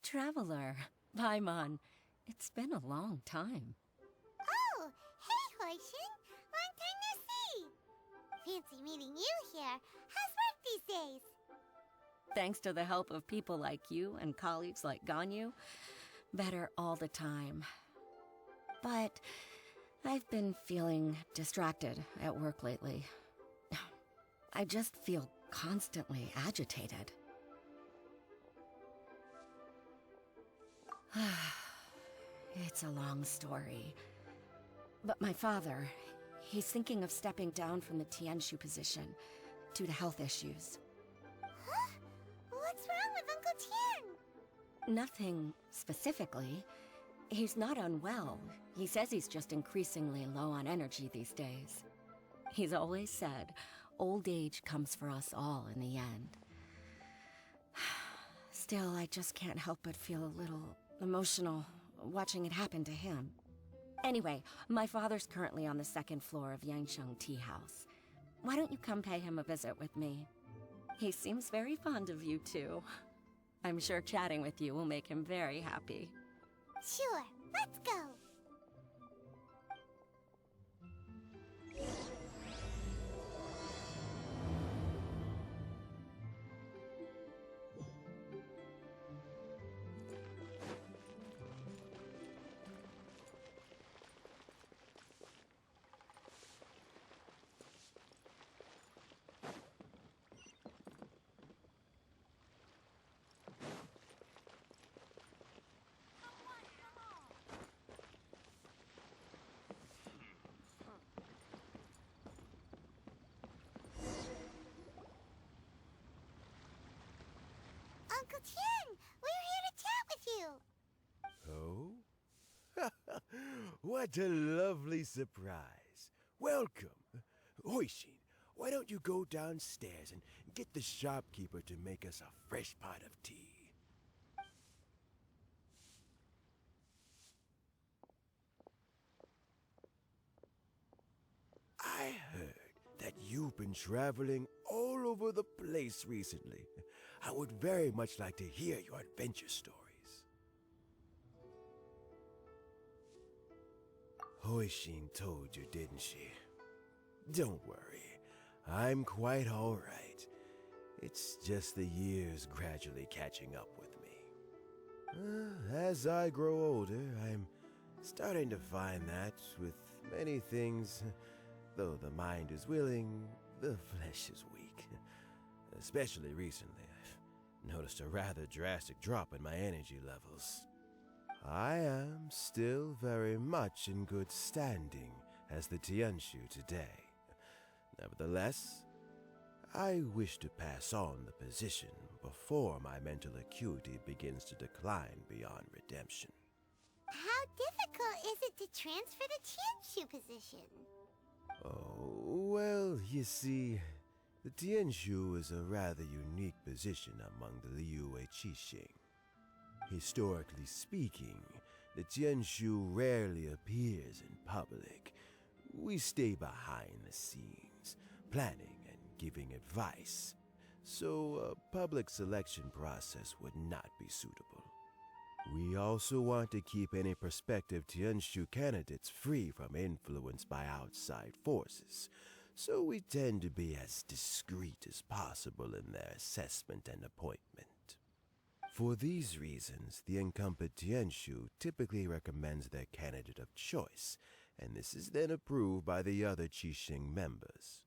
Traveler, Paimon, it's been a long time. Oh, hey, Hoishin. Long time no see. Fancy meeting you here. How's work these days? Thanks to the help of people like you and colleagues like Ganyu, better all the time. But I've been feeling distracted at work lately. I just feel constantly agitated. It's a long story. But my father, he's thinking of stepping down from the Tianshu position due to health issues. Huh? What's wrong with Uncle Tian? Nothing specifically. He's not unwell. He says he's just increasingly low on energy these days. He's always said, old age comes for us all in the end. Still, I just can't help but feel a little emotional watching it happen to him. Anyway, my father's currently on the second floor of Yangsheng Tea House. Why don't you come pay him a visit with me? He seems very fond of you too. I'm sure chatting with you will make him very happy. Sure, let's go. Uncle Tian, we're here to chat with you. Oh? What a lovely surprise. Welcome. Hoishin, why don't you go downstairs and get the shopkeeper to make us a fresh pot of tea? I heard that you've been traveling all over the place recently. I would very much like to hear your adventure stories. Hoishin told you, didn't she? Don't worry, I'm quite all right. It's just the years gradually catching up with me. As I grow older, I'm starting to find that with many things, though the mind is willing, the flesh is weak. Especially recently, I've noticed a rather drastic drop in my energy levels. I am still very much in good standing as the Tianshu today. Nevertheless, I wish to pass on the position before my mental acuity begins to decline beyond redemption. How difficult is it to transfer the Tianshu position? Oh, well, you see, the Tianshu is a rather unique position among the Liyue Qixing. Historically speaking, the Tianshu rarely appears in public. We stay behind the scenes, planning and giving advice, so a public selection process would not be suitable. We also want to keep any prospective Tianshu candidates free from influence by outside forces, so we tend to be as discreet as possible in their assessment and appointment. For these reasons, the incumbent Tianshu typically recommends their candidate of choice, and this is then approved by the other Qixing members.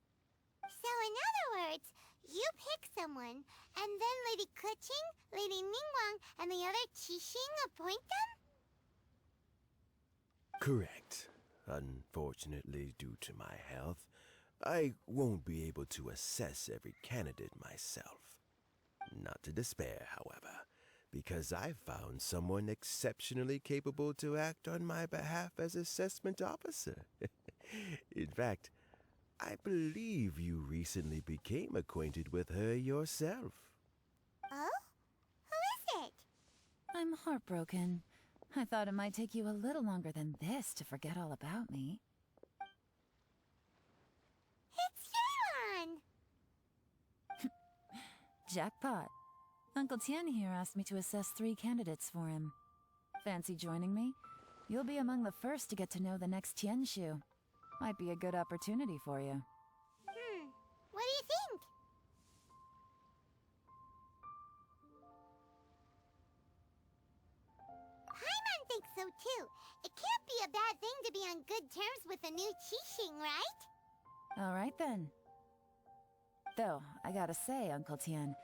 So in other words, you pick someone, and then Lady Keqing, Lady Ningguang, and the other Qixing appoint them? Correct. Unfortunately, due to my health, I won't be able to assess every candidate myself. Not to despair, however, because I found someone exceptionally capable to act on my behalf as assessment officer. In fact, I believe you recently became acquainted with her yourself. Oh? Who is it? I'm heartbroken. I thought it might take you a little longer than this to forget all about me. It's Ye Lань! Jackpot. Uncle Tian here asked me to assess 3 candidates for him. Fancy joining me? You'll be among the first to get to know the next Tianshu. Might be a good opportunity for you. What do you think? Paimon thinks so too. It can't be a bad thing to be on good terms with a new Qixing, right? Alright then. Though, I gotta say, Uncle Tian,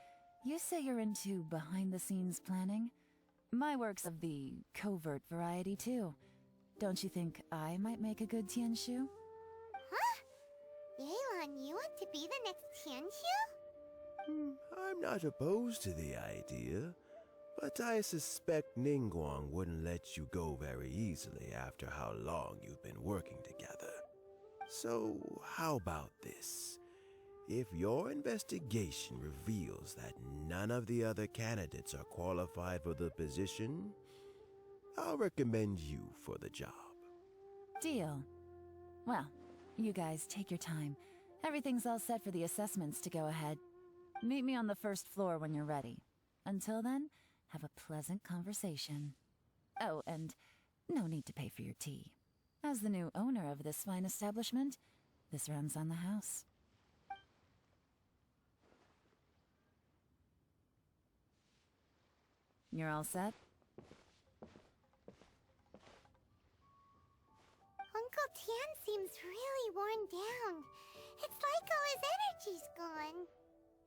you say you're into behind-the-scenes planning? My work's of the covert variety too. Don't you think I might make a good Tianshu? Huh? Ye Lань, you want to be the next Tianshu? I'm not opposed to the idea, but I suspect Ningguang wouldn't let you go very easily after how long you've been working together. So, how about this? If your investigation reveals that none of the other candidates are qualified for the position, I'll recommend you for the job. Deal. Well, you guys take your time. Everything's all set for the assessments to go ahead. Meet me on the first floor when you're ready. Until then, have a pleasant conversation. Oh, and no need to pay for your tea. As the new owner of this fine establishment, this runs on the house. You're all set? Uncle Tian seems really worn down. It's like all his energy's gone.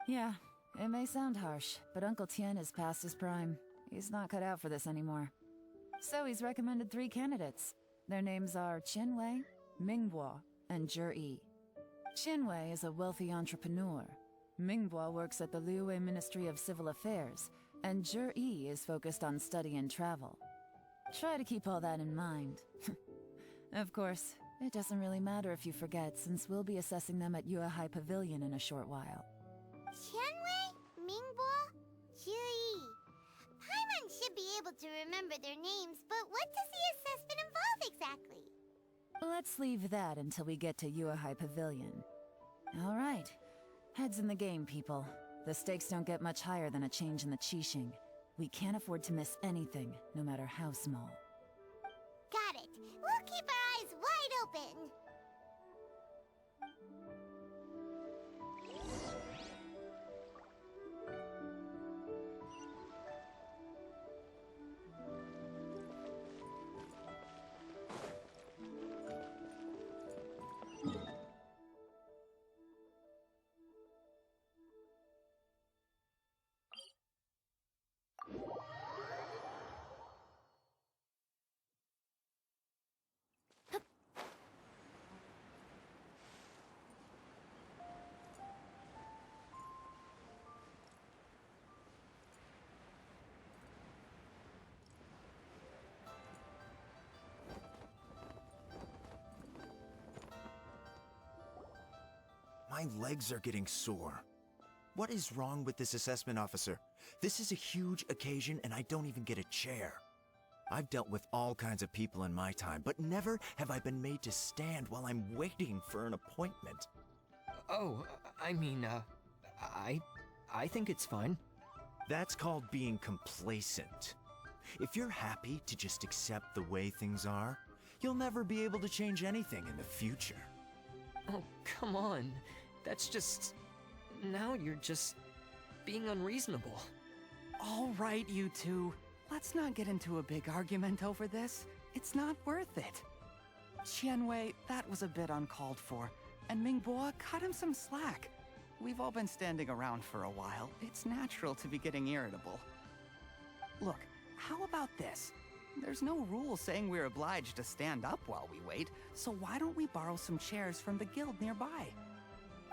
Yeah, it may sound harsh, but Uncle Tian is past his prime. He's not cut out for this anymore. So he's recommended 3 candidates. Their names are Qianwei, Mingbo, and Zhi. Qianwei is a wealthy entrepreneur. Mingbo works at the Liyue Ministry of Civil Affairs, and Zhi is focused on study and travel. Try to keep all that in mind. Of course, it doesn't really matter if you forget, since we'll be assessing them at Yuehai Pavilion in a short while. Qianwei, Mingbo, Zhi. Paimon should be able to remember their names, but what does the assessment involve exactly? Let's leave that until we get to Yuehai Pavilion. All right. Heads in the game, people. The stakes don't get much higher than a change in the Qixing. We can't afford to miss anything, no matter how small. Got it. We'll keep our eyes wide open. My legs are getting sore. What is wrong with this assessment officer? This is a huge occasion and I don't even get a chair. I've dealt with all kinds of people in my time, but never have I been made to stand while I'm waiting for an appointment. Oh, I mean, I think it's fine. That's called being complacent. If you're happy to just accept the way things are, you'll never be able to change anything in the future. Oh, come on. That's just... Now you're just being unreasonable. All right, you two. Let's not get into a big argument over this. It's not worth it. Qianwei, that was a bit uncalled for. And Mingbo, cut him some slack. We've all been standing around for a while. It's natural to be getting irritable. Look, how about this? There's no rule saying we're obliged to stand up while we wait, so why don't we borrow some chairs from the guild nearby?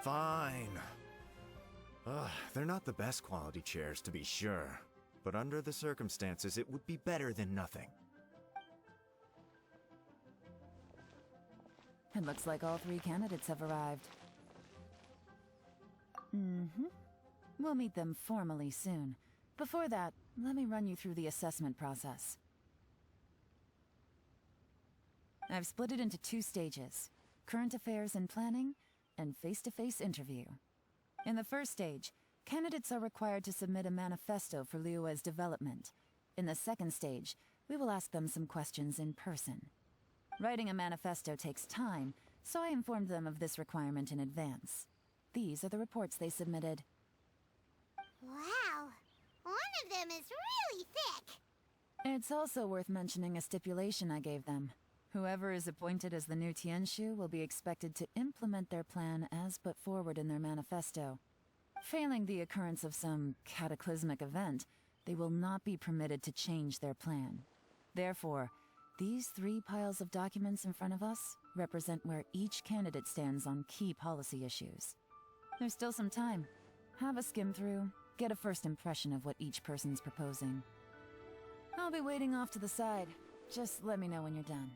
Fine. They're not the best quality chairs, to be sure. But under the circumstances, it would be better than nothing. It looks like all 3 candidates have arrived. We'll meet them formally soon. Before that, let me run you through the assessment process. I've split it into 2 stages: current affairs and planning, and face-to-face interview. In the first stage, Candidates are required to submit a manifesto for Liyue's development. In the second stage, we will ask them some questions in person. Writing a manifesto takes time, so I informed them of this requirement in advance. These are the reports they submitted. Wow, one of them is really thick. It's also worth mentioning a stipulation I gave them. Whoever is appointed as the new Tianshu will be expected to implement their plan as put forward in their manifesto. Failing the occurrence of some cataclysmic event, they will not be permitted to change their plan. Therefore, these 3 piles of documents in front of us represent where each candidate stands on key policy issues. There's still some time. Have a skim through, get a first impression of what each person's proposing. I'll be waiting off to the side. Just let me know when you're done.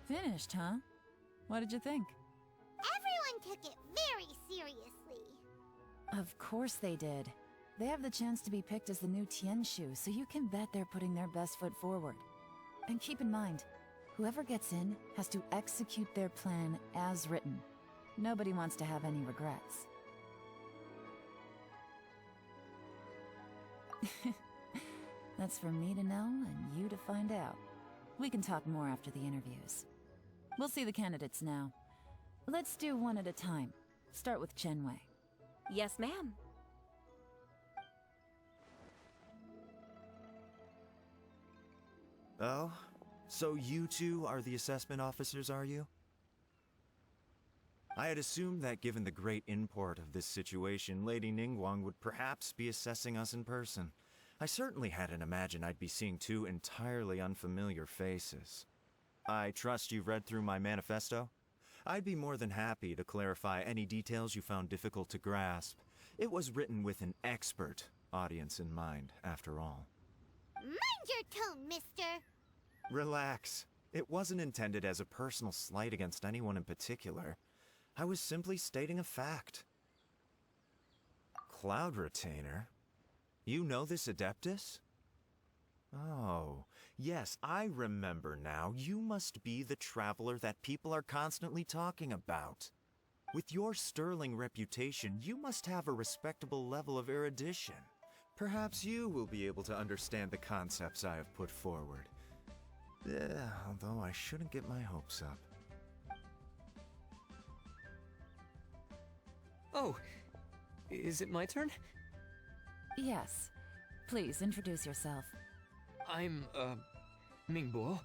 Finished, huh? What did you think? Everyone took it very seriously. Of course they did. They have the chance to be picked as the new Tianshu, so you can bet they're putting their best foot forward. And keep in mind, whoever gets in has to execute their plan as written. Nobody wants to have any regrets. That's for me to know and you to find out. We can talk more after the interviews. We'll see the candidates now. Let's do one at a time. Start with Chenwei. Yes, ma'am. Oh? So you two are the assessment officers, are you? I had assumed that given the great import of this situation, Lady Ningguang would perhaps be assessing us in person. I certainly hadn't imagined I'd be seeing 2 entirely unfamiliar faces. I trust you've read through my manifesto? I'd be more than happy to clarify any details you found difficult to grasp. It was written with an expert audience in mind, after all. Mind your tone, mister. Relax. It wasn't intended as a personal slight against anyone in particular. I was simply stating a fact. Cloud Retainer? You know this Adeptus? Oh, yes, I remember now. You must be the traveler that people are constantly talking about. With your sterling reputation, you must have a respectable level of erudition. Perhaps you will be able to understand the concepts I have put forward. Although I shouldn't get my hopes up. Oh, is it my turn? Yes. Please, introduce yourself. I'm, Mingbo.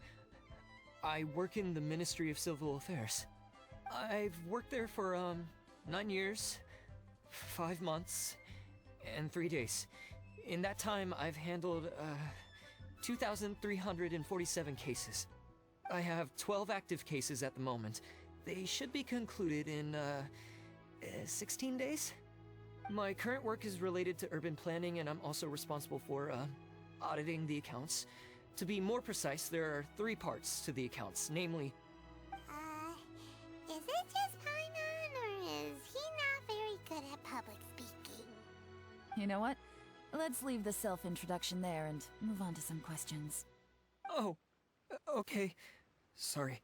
I work in the Ministry of Civil Affairs. I've worked there for, 9 years, 5 months, and 3 days. In that time, I've handled, 2,347 cases. I have 12 active cases at the moment. They should be concluded in, 16 days? My current work is related to urban planning, and I'm also responsible for, auditing the accounts. To be more precise, there are 3 parts to the accounts, namely... Is it just Paimon, or is he not very good at public speaking? You know what? Let's leave the self-introduction there and move on to some questions. Oh, okay. Sorry.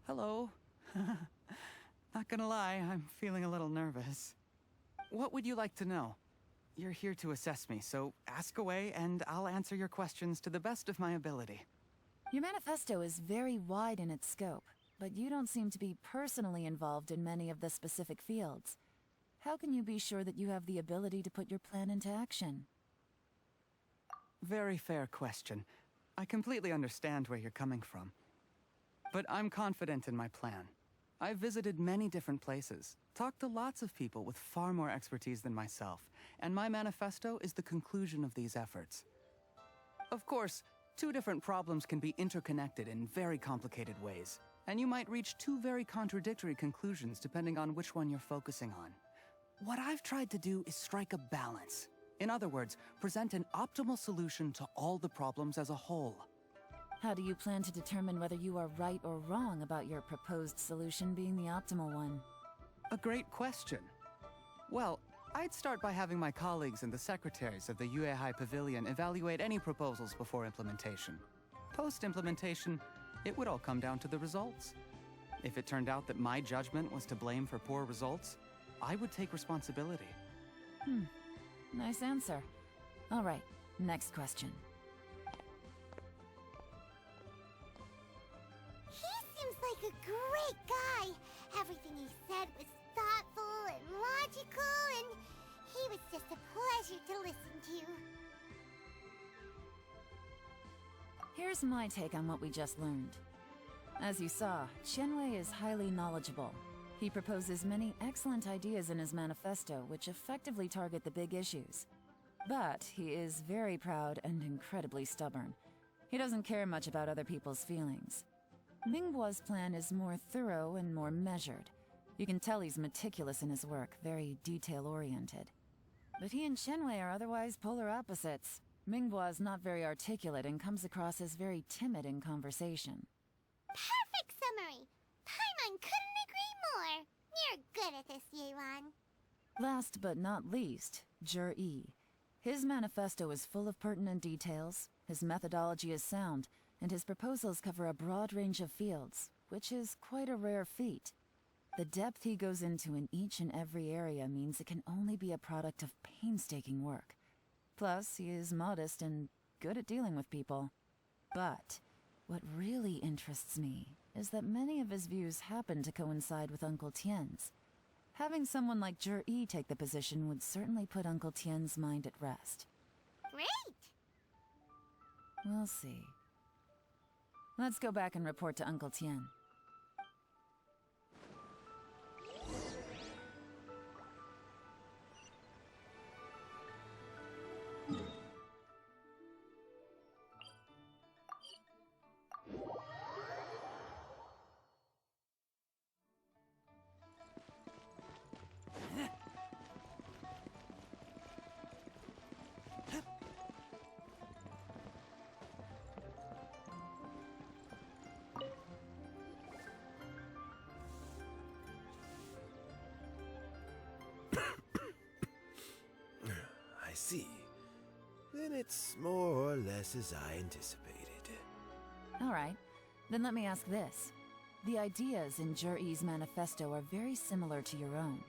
Hello. Not gonna lie, I'm feeling a little nervous. What would you like to know? You're here to assess me, so ask away and I'll answer your questions to the best of my ability. Your manifesto is very wide in its scope, but you don't seem to be personally involved in many of the specific fields. How can you be sure that you have the ability to put your plan into action? Very fair question. I completely understand where you're coming from. But I'm confident in my plan. I've visited many different places, talked to lots of people with far more expertise than myself, and my manifesto is the conclusion of these efforts. Of course, two different problems can be interconnected in very complicated ways, and you might reach two very contradictory conclusions depending on which one you're focusing on. What I've tried to do is strike a balance. In other words, present an optimal solution to all the problems as a whole. How do you plan to determine whether you are right or wrong about your proposed solution being the optimal one? A great question. Well, I'd start by having my colleagues and the secretaries of the Yuehai Pavilion evaluate any proposals before implementation. Post-implementation, it would all come down to the results. If it turned out that my judgment was to blame for poor results, I would take responsibility. Nice answer. All right, next question. He seems like a great guy. Everything he said was thoughtful and logical, and he was just a pleasure to listen to. Here's my take on what we just learned. As you saw, Qianwei is highly knowledgeable. He proposes many excellent ideas in his manifesto, which effectively target the big issues. But he is very proud and incredibly stubborn. He doesn't care much about other people's feelings. Mingbo's plan is more thorough and more measured. You can tell he's meticulous in his work, very detail-oriented. But he and Qianwei are otherwise polar opposites. Mingbo is not very articulate and comes across as very timid in conversation. Perfect summary. Paimon couldn't agree more. You're good at this, Ye Lan. Last but not least, Yi. His manifesto is full of pertinent details, his methodology is sound, and his proposals cover a broad range of fields, which is quite a rare feat. The depth he goes into in each and every area means it can only be a product of painstaking work. Plus, he is modest and good at dealing with people. But what really interests me is that many of his views happen to coincide with Uncle Tien's. Having someone like Yi take the position would certainly put Uncle Tien's mind at rest. Great! We'll see. Let's go back and report to Uncle Tien. I see. Then it's more or less as I anticipated. All right, then let me ask this. The ideas in Yi's manifesto are very similar to your own.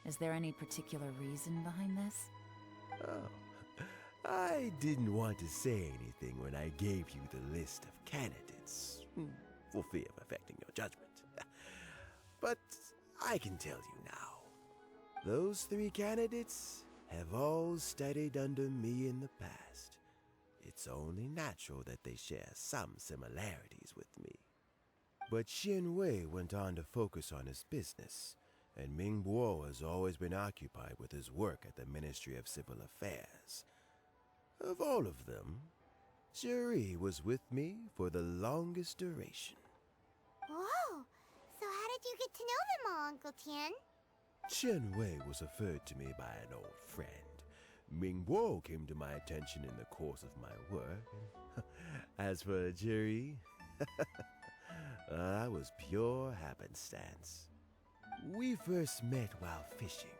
Is there any particular reason behind this? Oh, I didn't want to say anything when I gave you the list of candidates, for fear of affecting your judgment. But I can tell you now. Those 3 candidates have all studied under me in the past. It's only natural that they share some similarities with me. But Qianwei went on to focus on his business, and Mingbo has always been occupied with his work at the Ministry of Civil Affairs. Of all of them, Yi was with me for the longest duration. Whoa! So how did you get to know them all, Uncle Tien? Qianwei was referred to me by an old friend. Mingbo came to my attention in the course of my work. As for Yi, I was pure happenstance. We first met while fishing.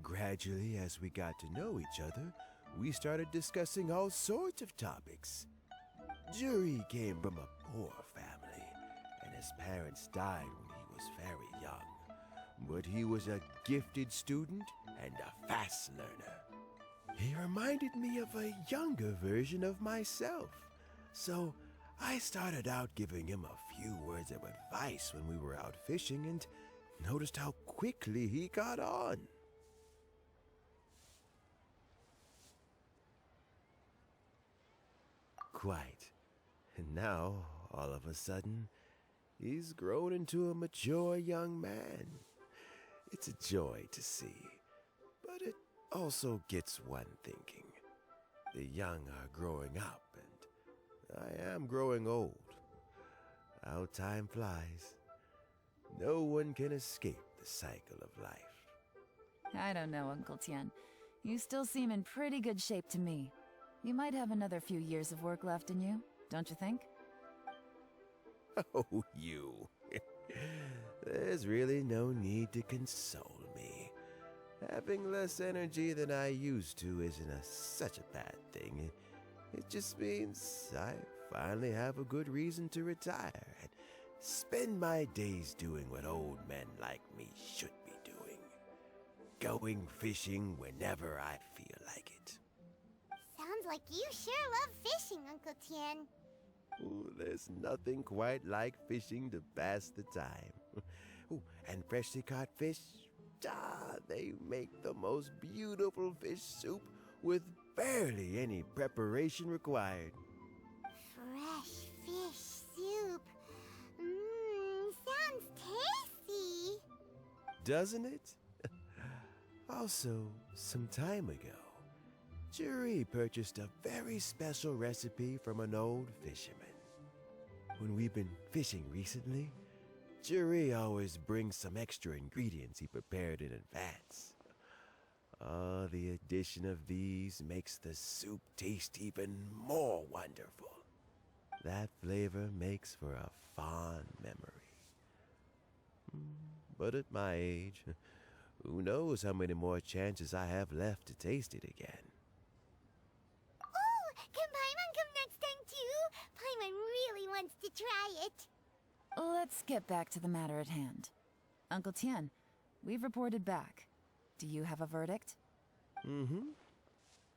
Gradually, as we got to know each other, we started discussing all sorts of topics. Yi came from a poor family, and his parents died when he was very young. But he was a gifted student and a fast learner. He reminded me of a younger version of myself. So I started out giving him a few words of advice when we were out fishing and noticed how quickly he got on. quite. And now, all of a sudden, he's grown into a mature young man. It's a joy to see, but it also gets one thinking. The young are growing up, and I am growing old. How time flies. No one can escape the cycle of life. I don't know, Uncle Tian. You still seem in pretty good shape to me. You might have another few years of work left in you, don't you think? Oh, you. There's really no need to console me. Having less energy than I used to isn't such a bad thing. It just means I finally have a good reason to retire and spend my days doing what old men like me should be doing. Going fishing whenever I feel like it. Sounds like you sure love fishing, Uncle Tien. Ooh, there's nothing quite like fishing to pass the time. Ooh, and freshly caught fish, they make the most beautiful fish soup with barely any preparation required. Fresh fish soup. Sounds tasty. Doesn't it? Also, some time ago, Jury purchased a very special recipe from an old fisherman. When we've been fishing recently, Jury always brings some extra ingredients he prepared in advance. The addition of these makes the soup taste even more wonderful. That flavor makes for a fond memory. But at my age, who knows how many more chances I have left to taste it again. Oh, can Paimon come next time too? Paimon really wants to try it. Let's get back to the matter at hand. Uncle Tian, we've reported back. Do you have a verdict?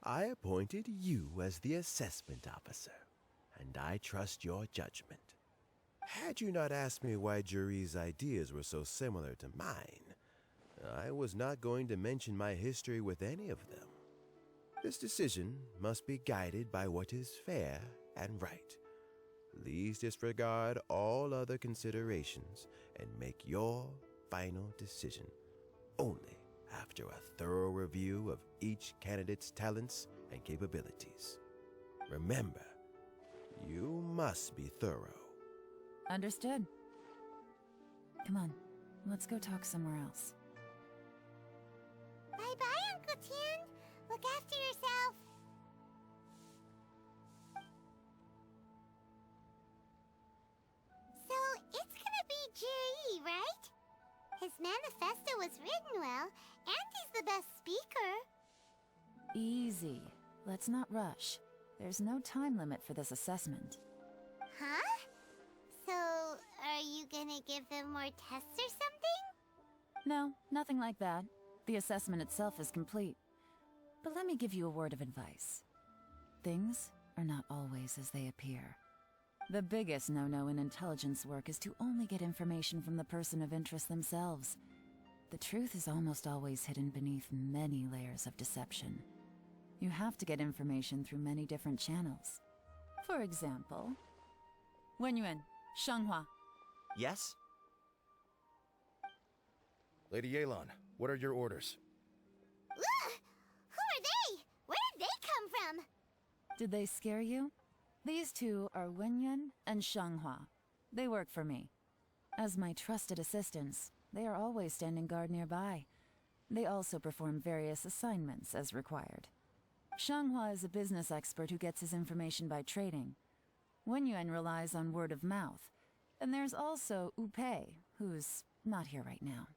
I appointed you as the assessment officer, and I trust your judgment. Had you not asked me why Jury's ideas were so similar to mine, I was not going to mention my history with any of them. This decision must be guided by what is fair and right. Please disregard all other considerations and make your final decision only after a thorough review of each candidate's talents and capabilities. Remember, you must be thorough. Understood. Come on, let's go talk somewhere else. Bye-bye, Uncle Tien. Look after yourself. So, it's gonna be Jiri, right? His manifesto was written well, and he's the best speaker. Easy. Let's not rush. There's no time limit for this assessment. Huh? So, are you gonna give them more tests or something? No, nothing like that. The assessment itself is complete. But let me give you a word of advice. Things are not always as they appear. The biggest no-no in intelligence work is to only get information from the person of interest themselves. The truth is almost always hidden beneath many layers of deception. You have to get information through many different channels. For example, Wenyuan, Shanghua. Yes? Lady Ye Lan, what are your orders? Ugh! Who are they? Where did they come from? Did they scare you? These two are Wenyuan and Shanghua. They work for me. As my trusted assistants, they are always standing guard nearby. They also perform various assignments as required. Shanghua is a business expert who gets his information by trading. Wenyuan relies on word of mouth. And there's also Upei, who's not here right now.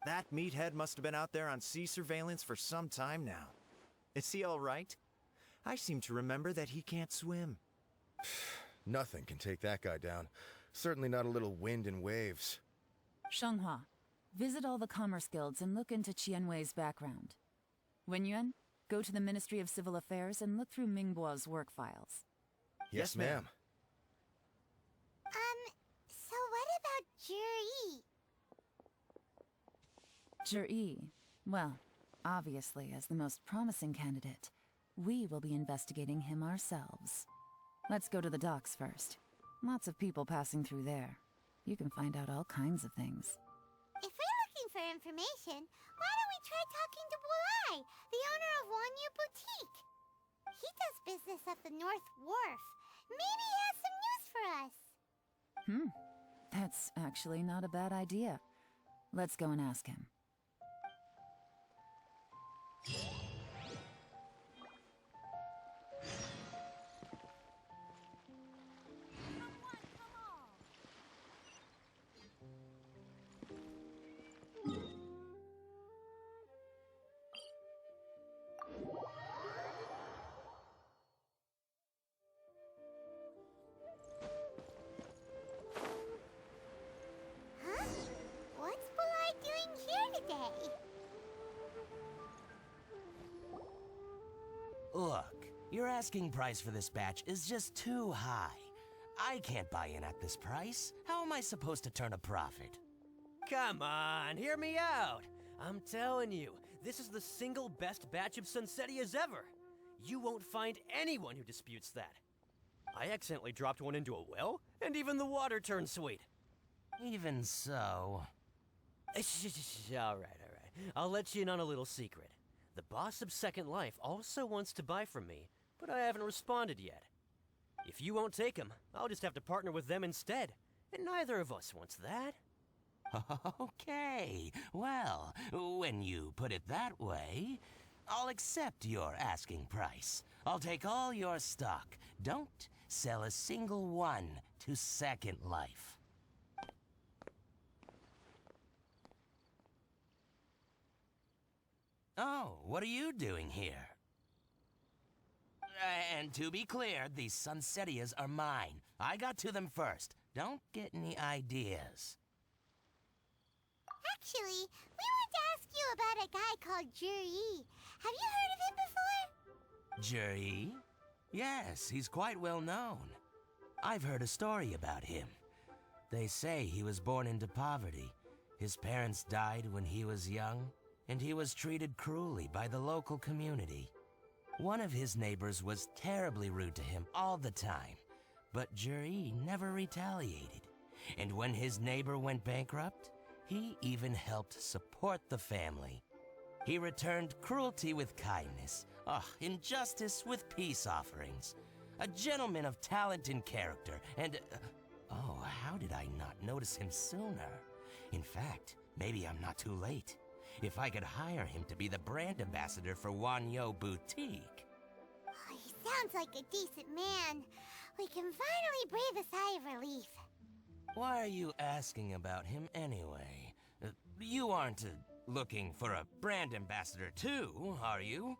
That meathead must have been out there on sea surveillance for some time now. Is he all right? I seem to remember that he can't swim. Nothing can take that guy down. Certainly not a little wind and waves. Shanghua, visit all the commerce guilds and look into Qianwei's background. Wenyuan, go to the Ministry of Civil Affairs and look through Mingbo's work files. Yes, ma'am. So what about Juri? Juri, well, obviously as the most promising candidate, we will be investigating him ourselves. Let's go to the docks first. Lots of people passing through there. You can find out all kinds of things. If we're looking for information, why don't we try talking to Bulai, the owner of Wanyu Boutique? He does business at the North Wharf. Maybe he has some news for us. That's actually not a bad idea. Let's go and ask him. Huh? What's Bulai doing here today? Look, your asking price for this batch is just too high. I can't buy in at this price. How am I supposed to turn a profit? Come on, hear me out. I'm telling you, this is the single best batch of Sunsetias ever. You won't find anyone who disputes that. I accidentally dropped one into a well, and even the water turned sweet. Even so... All right. I'll let you in on a little secret. The boss of Second Life also wants to buy from me, but I haven't responded yet. If you won't take him, I'll just have to partner with them instead, and neither of us wants that. Okay, well, when you put it that way, I'll accept your asking price. I'll take all your stock. Don't sell a single one to Second Life. Oh, what are you doing here? And to be clear, these Sunsetias are mine. I got to them first. Don't get any ideas. Actually, we want to ask you about a guy called Juri. Have you heard of him before? Juri? Yes, he's quite well known. I've heard a story about him. They say he was born into poverty. His parents died when he was young, and he was treated cruelly by the local community. One of his neighbors was terribly rude to him all the time, but Juri never retaliated. And when his neighbor went bankrupt, he even helped support the family. He returned cruelty with kindness, injustice with peace offerings. A gentleman of talent and character, and... how did I not notice him sooner? In fact, maybe I'm not too late. If I could hire him to be the brand ambassador for Wanyu Boutique. Oh, he sounds like a decent man. We can finally breathe a sigh of relief. Why are you asking about him anyway? You aren't looking for a brand ambassador too, are you?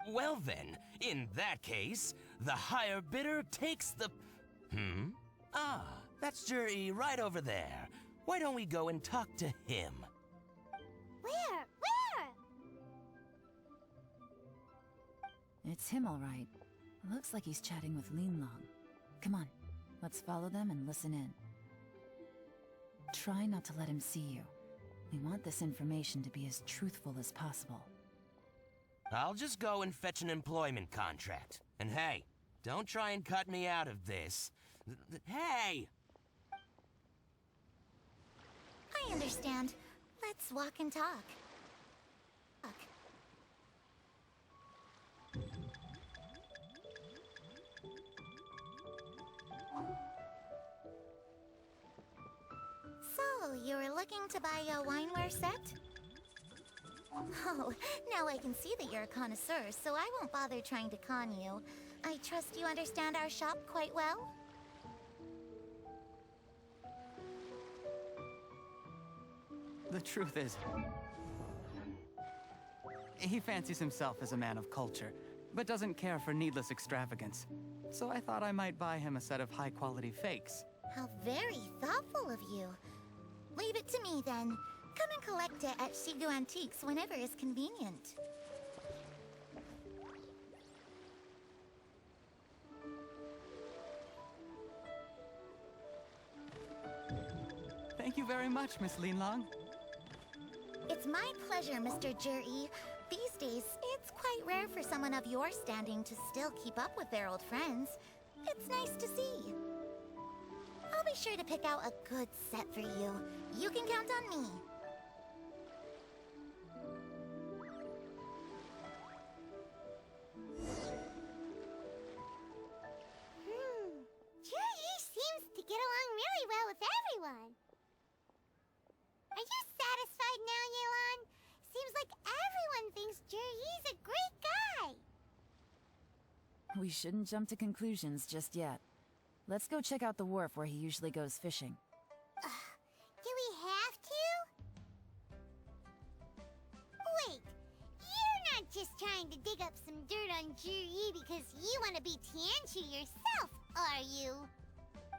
Well then, in that case, the higher bidder takes the... That's Juri right over there. Why don't we go and talk to him? Where? It's him, all right. Looks like he's chatting with Lin Long. Come on, let's follow them and listen in. Try not to let him see you. We want this information to be as truthful as possible. I'll just go and fetch an employment contract. And hey, don't try and cut me out of this. Hey! I understand. Let's walk and talk. So, you were looking to buy a wineware set? Oh, now I can see that you're a connoisseur, so I won't bother trying to con you. I trust you understand our shop quite well? The truth is, he fancies himself as a man of culture, but doesn't care for needless extravagance. So I thought I might buy him a set of high-quality fakes. How very thoughtful of you. Leave it to me, then. Come and collect it at Shigu Antiques whenever is convenient. Thank you very much, Miss Lin Long. It's my pleasure, Mr. Juri. These days, it's quite rare for someone of your standing to still keep up with their old friends. it's nice to see. I'll be sure to pick out a good set for you. You can count on me. Juri seems to get along really well with everyone. Are you satisfied now, Ye Lan? Seems like everyone thinks Juri's a great guy. We shouldn't jump to conclusions just yet. Let's go check out the wharf where he usually goes fishing. Do we have to? Wait, you're not just trying to dig up some dirt on Juri because you want to be Tianshu yourself, are you?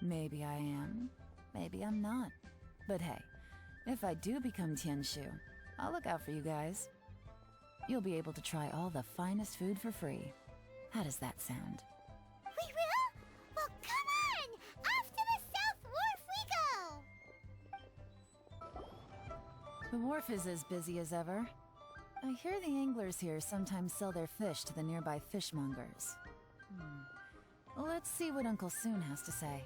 Maybe I am, maybe I'm not. But hey, if I do become Tianshu, I'll look out for you guys. You'll be able to try all the finest food for free. How does that sound? We will? Well, come on! Off to the South Wharf we go! The wharf is as busy as ever. I hear the anglers here sometimes sell their fish to the nearby fishmongers. Let's see what Uncle Soon has to say.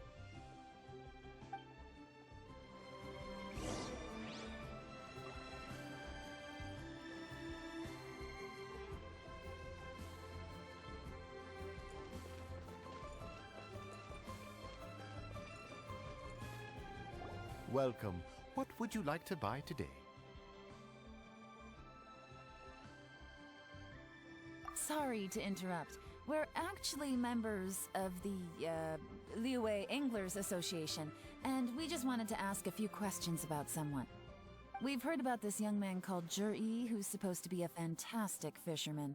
Welcome. What would you like to buy today? Sorry to interrupt. We're actually members of the, Liyue Anglers Association, and we just wanted to ask a few questions about someone. We've heard about this young man called Juri, who's supposed to be a fantastic fisherman.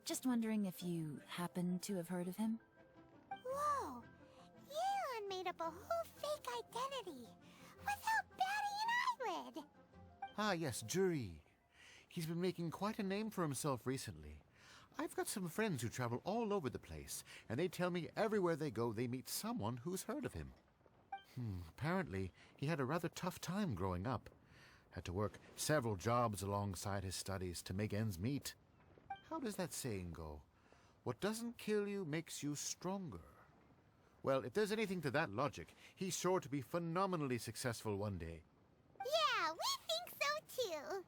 Just wondering if you happen to have heard of him? Whoa! Yeon made up a whole fake identity without batting an eyelid! Ah, yes, Juri. He's been making quite a name for himself recently. I've got some friends who travel all over the place, and they tell me everywhere they go they meet someone who's heard of him. Apparently, he had a rather tough time growing up. Had to work several jobs alongside his studies to make ends meet. How does that saying go? What doesn't kill you makes you stronger. Well, if there's anything to that logic, he's sure to be phenomenally successful one day. Yeah, we think so too!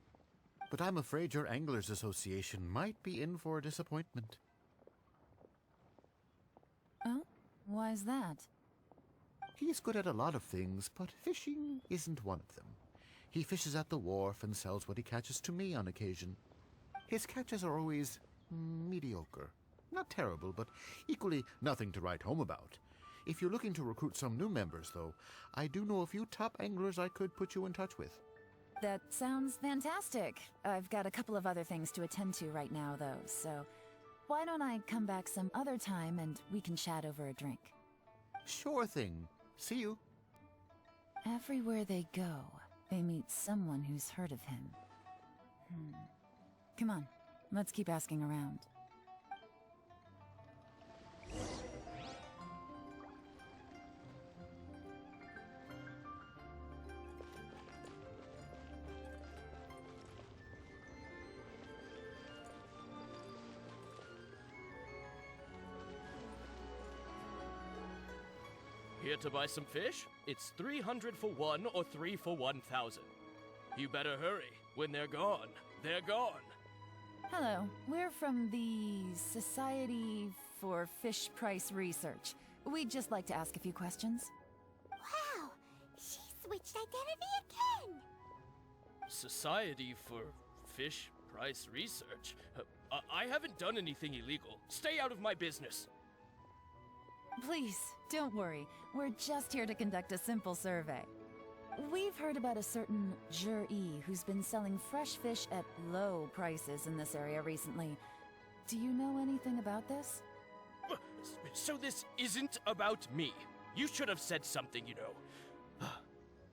But I'm afraid your Anglers Association might be in for a disappointment. Oh? Why's that? He's good at a lot of things, but fishing isn't one of them. He fishes at the wharf and sells what he catches to me on occasion. His catches are always mediocre. Not terrible, but equally nothing to write home about. If you're looking to recruit some new members, though, I do know a few top anglers I could put you in touch with. That sounds fantastic. I've got a couple of other things to attend to right now, though, so why don't I come back some other time and we can chat over a drink? Sure thing. See you. Everywhere they go, they meet someone who's heard of him. Come on, let's keep asking around. Here to buy some fish? It's 300 for one or 3 for 1,000. You better hurry. When they're gone, they're gone. Hello, we're from the Society for Fish Price Research. We'd just like to ask a few questions. Wow! She switched identity again! Society for Fish Price Research? I haven't done anything illegal. Stay out of my business. Please, don't worry. We're just here to conduct a simple survey. We've heard about a certain Juri who's been selling fresh fish at low prices in this area recently. Do you know anything about this? So this isn't about me. You should have said something, you know.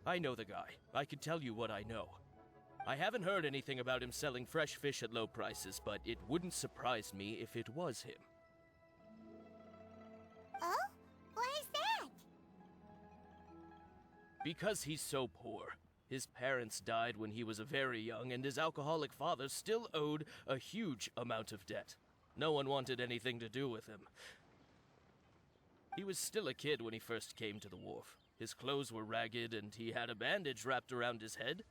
I know the guy. I can tell you what I know. I haven't heard anything about him selling fresh fish at low prices, but it wouldn't surprise me if it was him. Oh? Why is that? Because he's so poor. His parents died when he was very young, and his alcoholic father still owed a huge amount of debt. No one wanted anything to do with him. He was still a kid when he first came to the wharf. His clothes were ragged and he had a bandage wrapped around his head.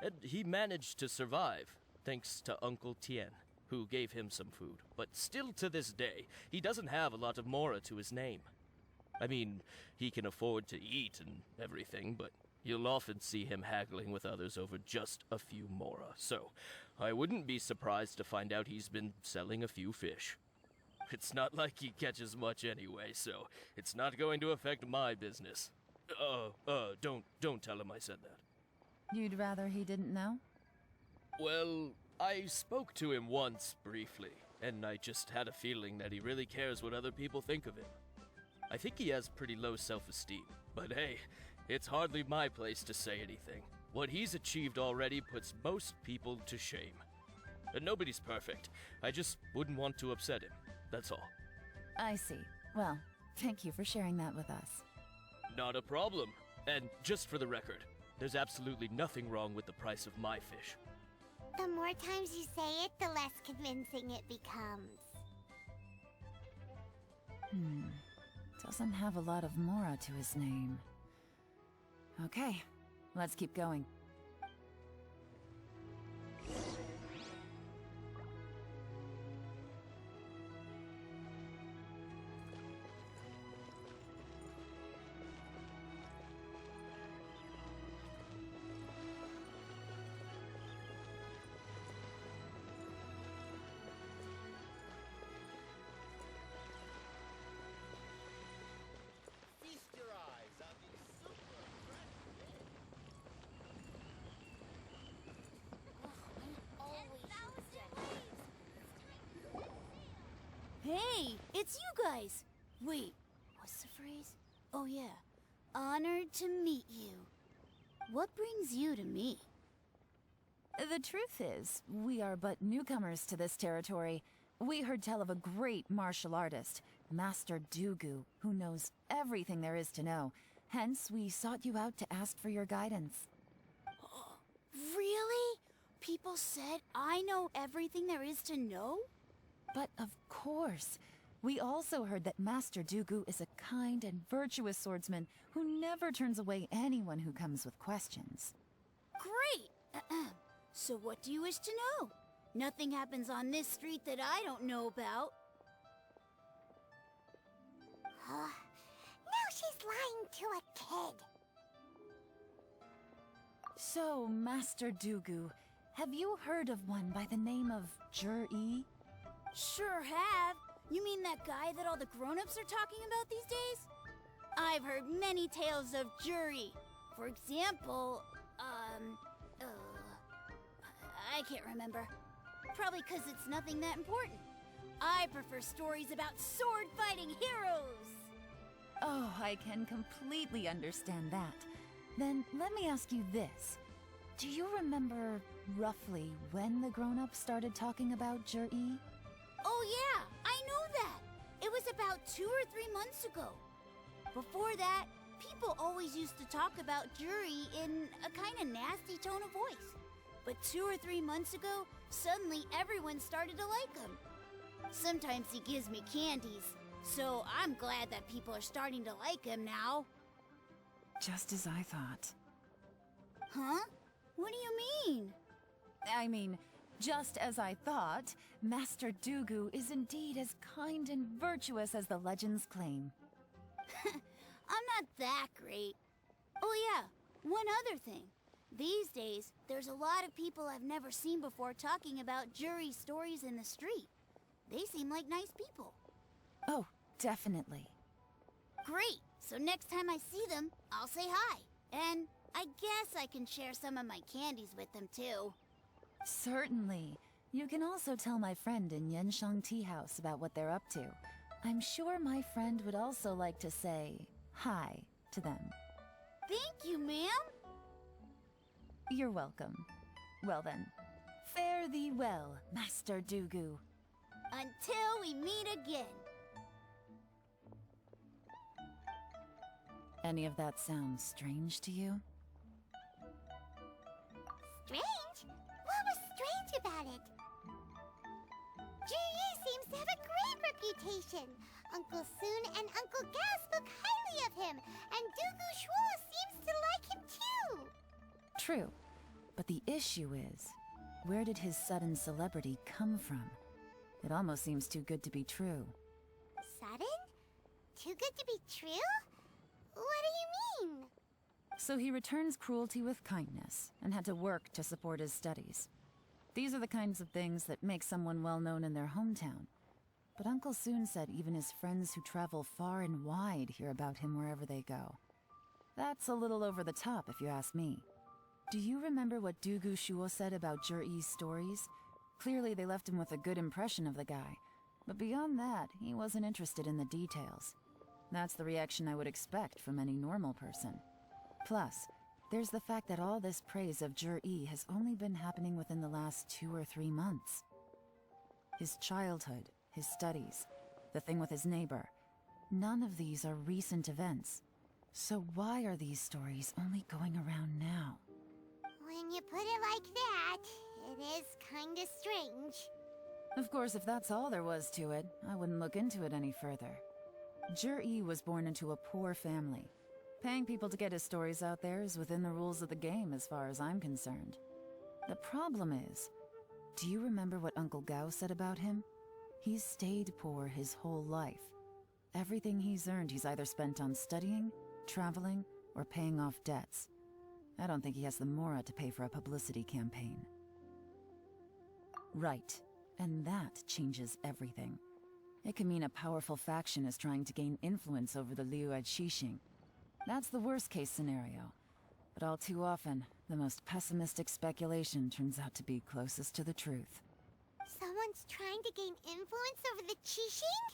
And he managed to survive, thanks to Uncle Tien, who gave him some food. But still to this day, he doesn't have a lot of mora to his name. I mean, he can afford to eat and everything, but you'll often see him haggling with others over just a few mora. So, I wouldn't be surprised to find out he's been selling a few fish. It's not like he catches much anyway, so it's not going to affect my business. Don't tell him I said that. You'd rather he didn't know? Well, I spoke to him once, briefly, and I just had a feeling that he really cares what other people think of him. I think he has pretty low self-esteem, but hey, it's hardly my place to say anything. What he's achieved already puts most people to shame. And nobody's perfect. I just wouldn't want to upset him. That's all. I see. Well, thank you for sharing that with us. Not a problem. And just for the record, there's absolutely nothing wrong with the price of my fish. The more times you say it, the less convincing it becomes. Doesn't have a lot of mora to his name. Okay, let's keep going. Hey, it's you guys! Wait, what's the phrase? Oh yeah, honored to meet you. What brings you to me? The truth is, we are but newcomers to this territory. We heard tell of a great martial artist, Master Dugu, who knows everything there is to know. Hence, we sought you out to ask for your guidance. Really? People said I know everything there is to know? But of course. We also heard that Master Dugu is a kind and virtuous swordsman who never turns away anyone who comes with questions. Great! So what do you wish to know? Nothing happens on this street that I don't know about. Now she's lying to a kid. So, Master Dugu, have you heard of one by the name of Jur-E? Sure have. You mean that guy that all the grown-ups are talking about these days? I've heard many tales of Juri. For example, I can't remember. Probably because it's nothing that important. I prefer stories about sword-fighting heroes. Oh, I can completely understand that. Then let me ask you this. Do you remember roughly when the grown-ups started talking about Jur-E? Oh yeah, I know that. It was about 2 or 3 months ago. Before that, people always used to talk about Juri in a kind of nasty tone of voice. But 2 or 3 months ago, suddenly everyone started to like him. Sometimes he gives me candies, so I'm glad that people are starting to like him now. Just as I thought. Huh? What do you mean? I mean, just as I thought, Master Dugu is indeed as kind and virtuous as the legends claim. I'm not that great. Oh yeah, one other thing. These days, there's a lot of people I've never seen before talking about Juri stories in the street. They seem like nice people. Oh, definitely. Great! So next time I see them, I'll say hi. And I guess I can share some of my candies with them too. Certainly. You can also tell my friend in Genshin Tea House about what they're up to. I'm sure my friend would also like to say hi to them. Thank you, ma'am. You're welcome. Well then, fare thee well, Master Dugu. Until we meet again. Any of that sound strange to you? Strange? What was strange about it? Juri seems to have a great reputation. Uncle Soon and Uncle Gao spoke highly of him, and Dugu Shuo seems to like him too. True. But the issue is, where did his sudden celebrity come from? It almost seems too good to be true. Sudden? Too good to be true? What do you mean? So he returns cruelty with kindness, and had to work to support his studies. These are the kinds of things that make someone well known in their hometown. But Uncle Soon said even his friends who travel far and wide hear about him wherever they go. That's a little over the top, if you ask me. Do you remember what Dugu Shuo said about Zhiyi's stories? Clearly they left him with a good impression of the guy. But beyond that, he wasn't interested in the details. That's the reaction I would expect from any normal person. Plus, there's the fact that all this praise of Zhiyi has only been happening within the last 2 or 3 months. His childhood, his studies, the thing with his neighbor, none of these are recent events. So why are these stories only going around now? When you put it like that, it is kinda strange. Of course, if that's all there was to it, I wouldn't look into it any further. Zhiyi was born into a poor family. Paying people to get his stories out there is within the rules of the game as far as I'm concerned. The problem is, do you remember what Uncle Gao said about him? He's stayed poor his whole life. Everything he's earned he's either spent on studying, traveling, or paying off debts. I don't think he has the mora to pay for a publicity campaign. Right, and that changes everything. It can mean a powerful faction is trying to gain influence over the Liu at Xixing. That's the worst-case scenario. But all too often, the most pessimistic speculation turns out to be closest to the truth. Someone's trying to gain influence over the Qixing?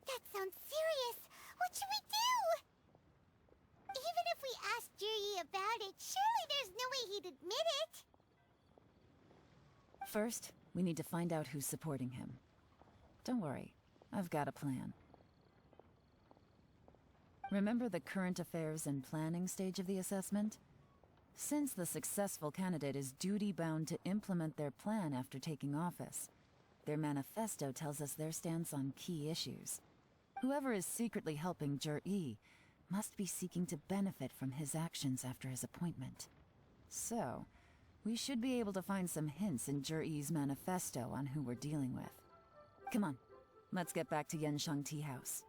That sounds serious. What should we do? Even if we asked Zhiyi about it, surely there's no way he'd admit it. First, we need to find out who's supporting him. Don't worry, I've got a plan. Remember the current affairs and planning stage of the assessment? Since the successful candidate is duty-bound to implement their plan after taking office, their manifesto tells us their stance on key issues. Whoever is secretly helping Zhiyi must be seeking to benefit from his actions after his appointment. So, we should be able to find some hints in Zhiyi's manifesto on who we're dealing with. Come on, let's get back to Yanshang Tea House.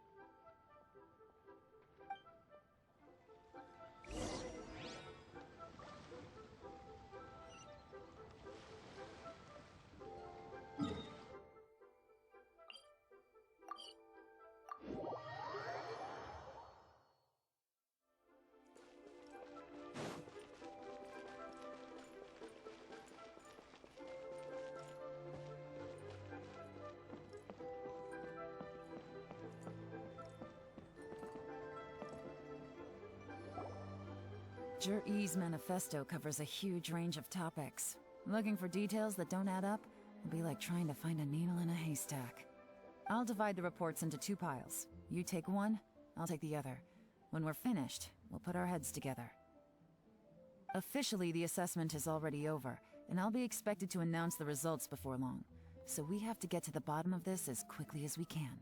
Zhiyi's manifesto covers a huge range of topics. Looking for details that don't add up will be like trying to find a needle in a haystack. I'll divide the reports into 2 piles. You take one, I'll take the other. When we're finished, we'll put our heads together. Officially, the assessment is already over, and I'll be expected to announce the results before long. So we have to get to the bottom of this as quickly as we can.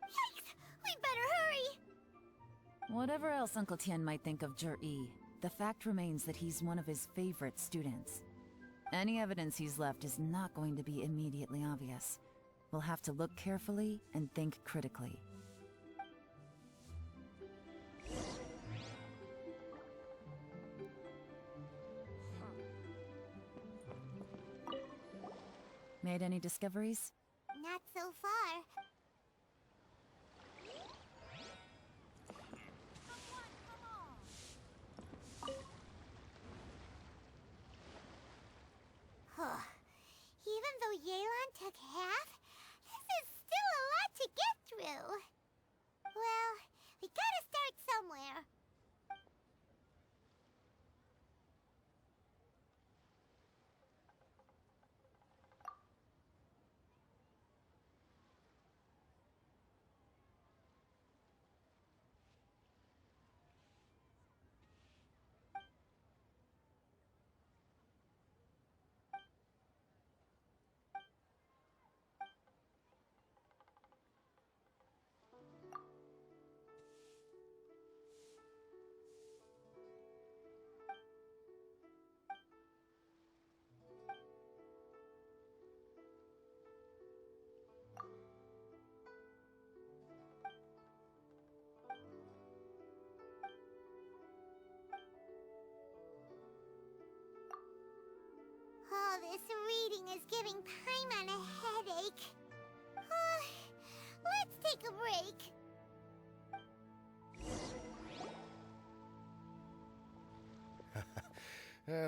Yikes! We better hurry! Whatever else Uncle Tian might think of Zhiyi, the fact remains that he's one of his favorite students. Any evidence he's left is not going to be immediately obvious. We'll have to look carefully and think critically. Made any discoveries? Not so far. Even though Ye Lan took half, this is still a lot to get through. Well, we gotta start somewhere. All this reading is giving Paimon a headache. Let's take a break.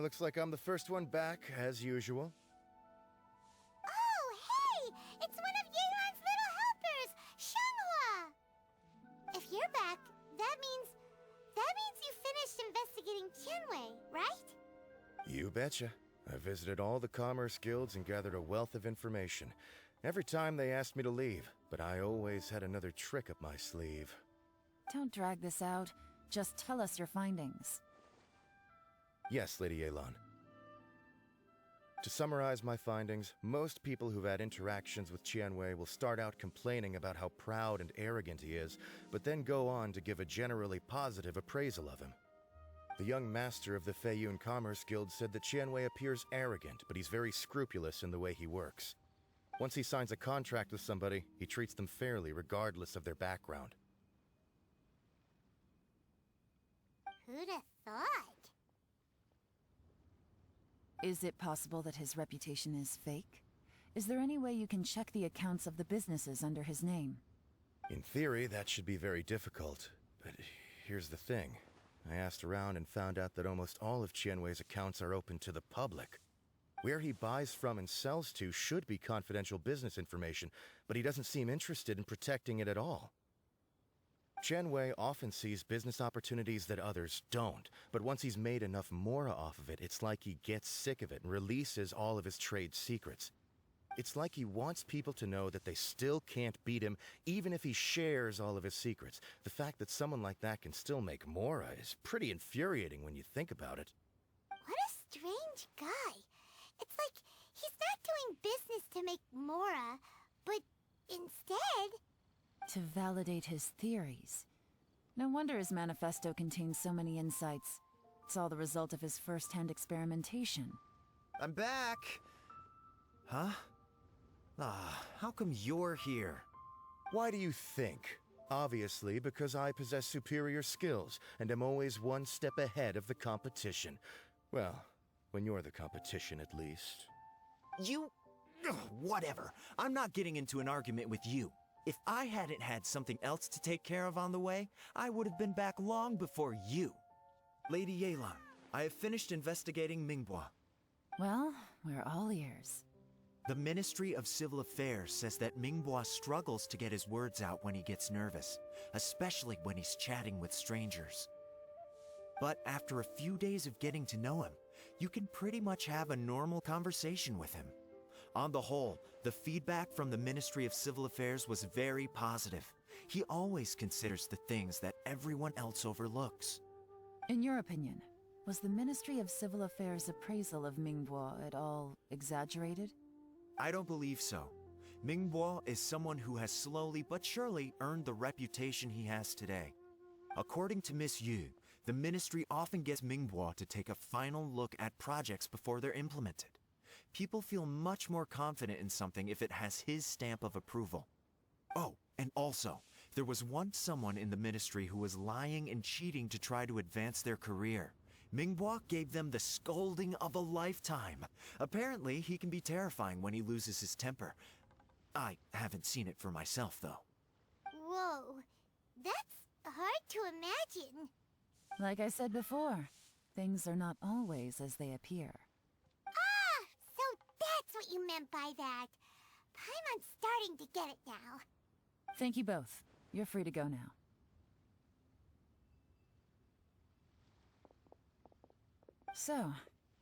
Looks like I'm the first one back, as usual. Oh, hey! It's one of Ye Lan's little helpers, Shenghua! If you're back, that means you finished investigating Tianwei, right? You betcha. I visited all the commerce guilds and gathered a wealth of information. Every time they asked me to leave, but I always had another trick up my sleeve. Don't drag this out. Just tell us your findings. Yes, Lady Ye Lan. To summarize my findings, most people who've had interactions with Tianwei will start out complaining about how proud and arrogant he is, but then go on to give a generally positive appraisal of him. The young master of the Feiyun Commerce Guild said that Tianwei appears arrogant, but he's very scrupulous in the way he works. Once he signs a contract with somebody, he treats them fairly regardless of their background. Who'd have thought? Is it possible that his reputation is fake? Is there any way you can check the accounts of the businesses under his name? In theory, that should be very difficult. But here's the thing. I asked around and found out that almost all of Tianwei's accounts are open to the public. Where he buys from and sells to should be confidential business information, but he doesn't seem interested in protecting it at all. Tianwei often sees business opportunities that others don't, but once he's made enough mora off of it, it's like he gets sick of it and releases all of his trade secrets. It's like he wants people to know that they still can't beat him, even if he shares all of his secrets. The fact that someone like that can still make mora is pretty infuriating when you think about it. What a strange guy. It's like he's not doing business to make mora, but instead... to validate his theories. No wonder his manifesto contains so many insights. It's all the result of his first-hand experimentation. I'm back! Huh? How come you're here? Why do you think? Obviously, because I possess superior skills, and am always one step ahead of the competition. Well, when you're the competition, at least. You... whatever. I'm not getting into an argument with you. If I hadn't had something else to take care of on the way, I would have been back long before you. Lady Ye Lan, I have finished investigating Minghua. Well, we're all ears. The Ministry of Civil Affairs says that Minghua struggles to get his words out when he gets nervous, especially when he's chatting with strangers. But after a few days of getting to know him, you can pretty much have a normal conversation with him. On the whole, the feedback from the Ministry of Civil Affairs was very positive. He always considers the things that everyone else overlooks. In your opinion, was the Ministry of Civil Affairs' appraisal of Minghua at all exaggerated? I don't believe so. Minghua is someone who has slowly but surely earned the reputation he has today. According to Miss Yu, the Ministry often gets Minghua to take a final look at projects before they're implemented. People feel much more confident in something if it has his stamp of approval. Oh, and also, there was once someone in the Ministry who was lying and cheating to try to advance their career. Minghua gave them the scolding of a lifetime. Apparently, he can be terrifying when he loses his temper. I haven't seen it for myself, though. Whoa, that's hard to imagine. Like I said before, things are not always as they appear. Ah, so that's what you meant by that. Paimon's starting to get it now. Thank you both. You're free to go now. So,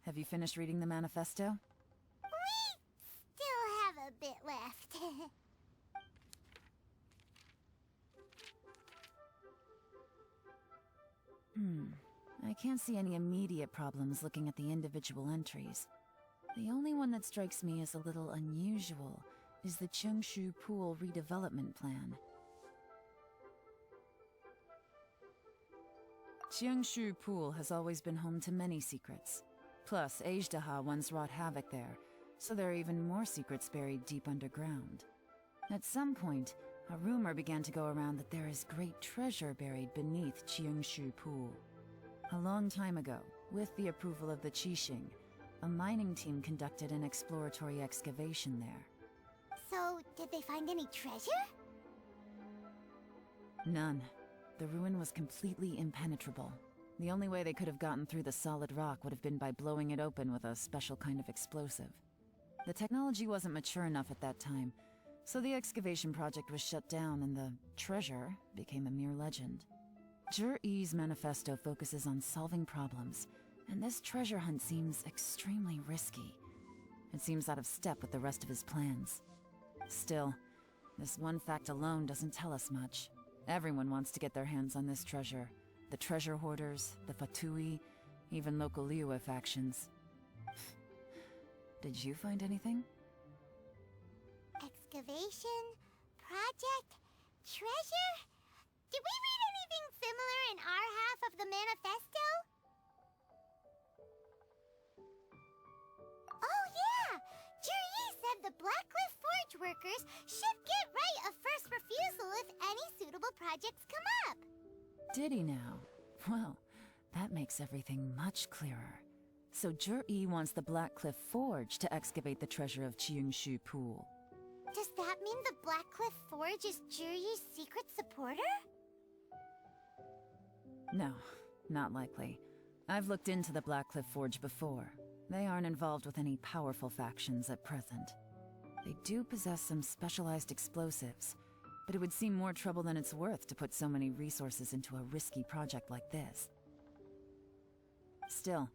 have you finished reading the manifesto? We still have a bit left. I can't see any immediate problems looking at the individual entries. The only one that strikes me as a little unusual is the Chengshu Pool redevelopment plan. Chengshu Pool has always been home to many secrets. Plus, Ajdaha once wrought havoc there, so there are even more secrets buried deep underground. At some point, a rumor began to go around that there is great treasure buried beneath Chengshu Pool. A long time ago, with the approval of the Qixing, A mining team conducted an exploratory excavation there. So, did they find any treasure? None. The ruin was completely impenetrable. The only way they could have gotten through the solid rock would have been by blowing it open with a special kind of explosive. The technology wasn't mature enough at that time, so the excavation project was shut down and the treasure became a mere legend. Zhi-Yi's manifesto focuses on solving problems, and this treasure hunt seems extremely risky. It seems out of step with the rest of his plans. Still, this one fact alone doesn't tell us much. Everyone wants to get their hands on this treasure. The treasure hoarders, the Fatui, even local Liyue factions. Did you find anything? Excavation, project, treasure? Did we read anything similar in our half of the manifesto? Oh yeah! Juri said the Blackcliff Forge workers should get right of first refusal if any suitable projects come up. Did he now? Well, that makes everything much clearer. So Zhi-Yi wants the Blackcliff Forge to excavate the treasure of Qingshu Pool. Does that mean the Blackcliff Forge is Juri's secret supporter? No, not likely. I've looked into the Blackcliff Forge before. They aren't involved with any powerful factions at present. They do possess some specialized explosives, but it would seem more trouble than it's worth to put so many resources into a risky project like this. Still,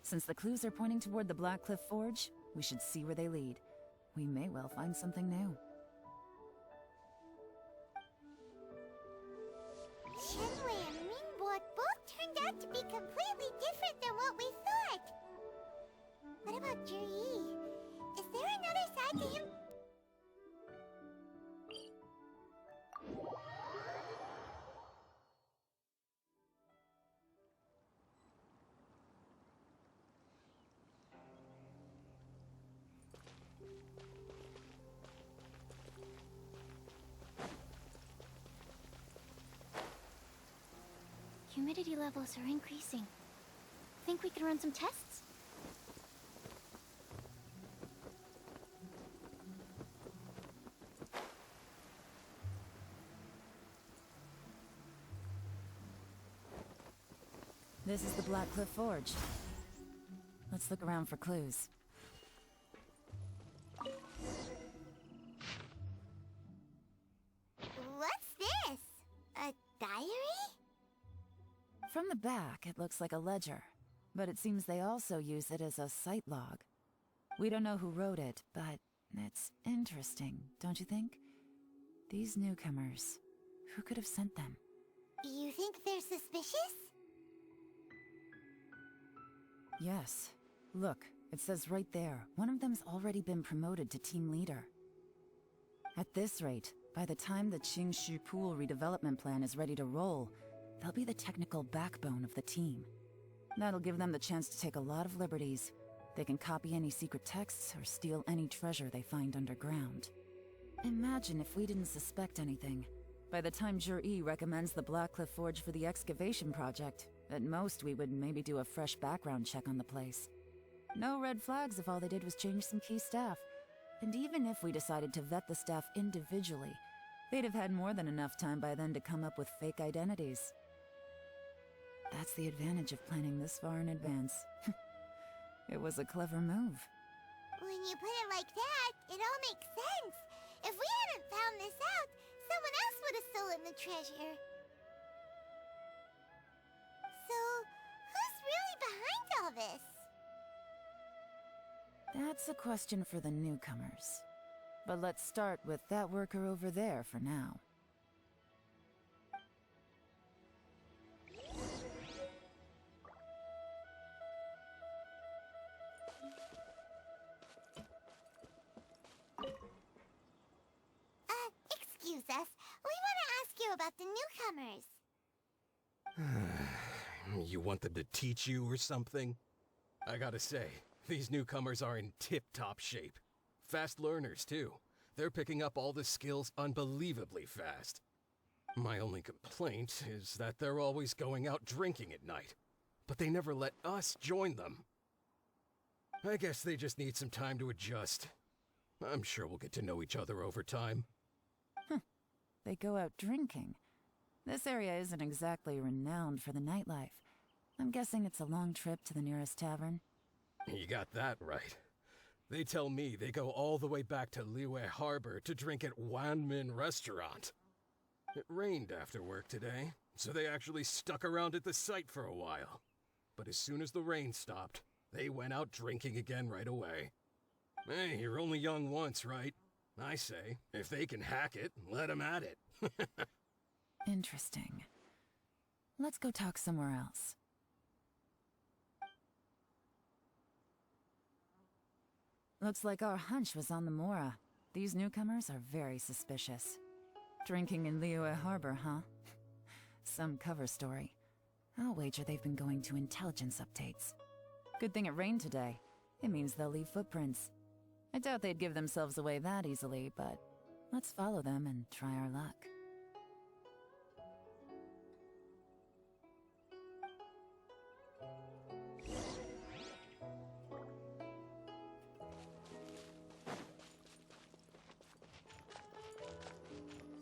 since the clues are pointing toward the Blackcliff Forge, we should see where they lead. We may well find something new. Shenwei and Mingbo both turned out to be completely different than what we thought. What about Juri? Is there another side to him? Humidity levels are increasing. Think we can run some tests? This is the Blackcliff Forge. Let's look around for clues. What's this? A diary? From the back, it looks like a ledger, but it seems they also use it as a site log. We don't know who wrote it, but it's interesting, don't you think? These newcomers, who could have sent them? You think they're suspicious? Yes. Look, it says right there, one of them's already been promoted to team leader. At this rate, by the time the Qingshu Pool redevelopment plan is ready to roll, they'll be the technical backbone of the team. That'll give them the chance to take a lot of liberties. They can copy any secret texts or steal any treasure they find underground. Imagine if we didn't suspect anything. By the time Zhi-Yi recommends the Blackcliff Forge for the excavation project, at most we would maybe do a fresh background check on the place. No red flags if all they did was change some key staff. And even if we decided to vet the staff individually, they'd have had more than enough time by then to come up with fake identities. That's the advantage of planning this far in advance. It was a clever move. When you put it like that, it all makes sense. If we hadn't found this out, someone else would have stolen the treasure. So, who's really behind all this? That's a question for the newcomers. But let's start with that worker over there for now. Excuse us. We want to ask you about the newcomers. You want them to teach you or something? I gotta say, these newcomers are in tip-top shape. Fast learners, too. They're picking up all the skills unbelievably fast. My only complaint is that they're always going out drinking at night. But they never let us join them. I guess they just need some time to adjust. I'm sure we'll get to know each other over time. They go out drinking. This area isn't exactly renowned for the nightlife. I'm guessing it's a long trip to the nearest tavern. You got that right. They tell me they go all the way back to Liyue Harbor to drink at Wanmin Restaurant. It rained after work today, so they actually stuck around at the site for a while. But as soon as the rain stopped, they went out drinking again right away. Hey, you're only young once, right? I say, if they can hack it, let them at it. Interesting. Let's go talk somewhere else. Looks like our hunch was on the Mora. These newcomers are very suspicious. Drinking in Liyue Harbor, huh? Some cover story. I'll wager they've been going to intelligence updates. Good thing it rained today. It means they'll leave footprints. I doubt they'd give themselves away that easily, but let's follow them and try our luck.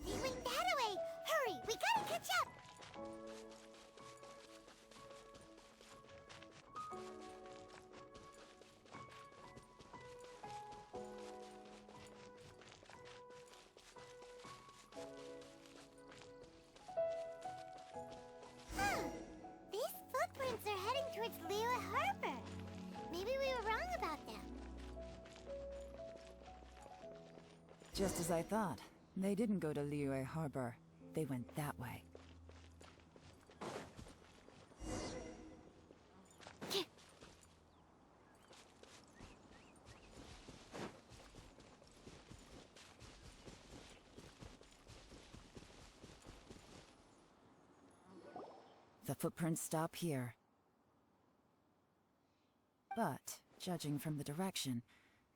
They went that way! Hurry, we gotta catch up! These footprints are heading towards Liyue Harbor. Maybe we were wrong about them. Just as I thought. They didn't go to Liyue Harbor. They went that way. The footprints stop here. But, judging from the direction,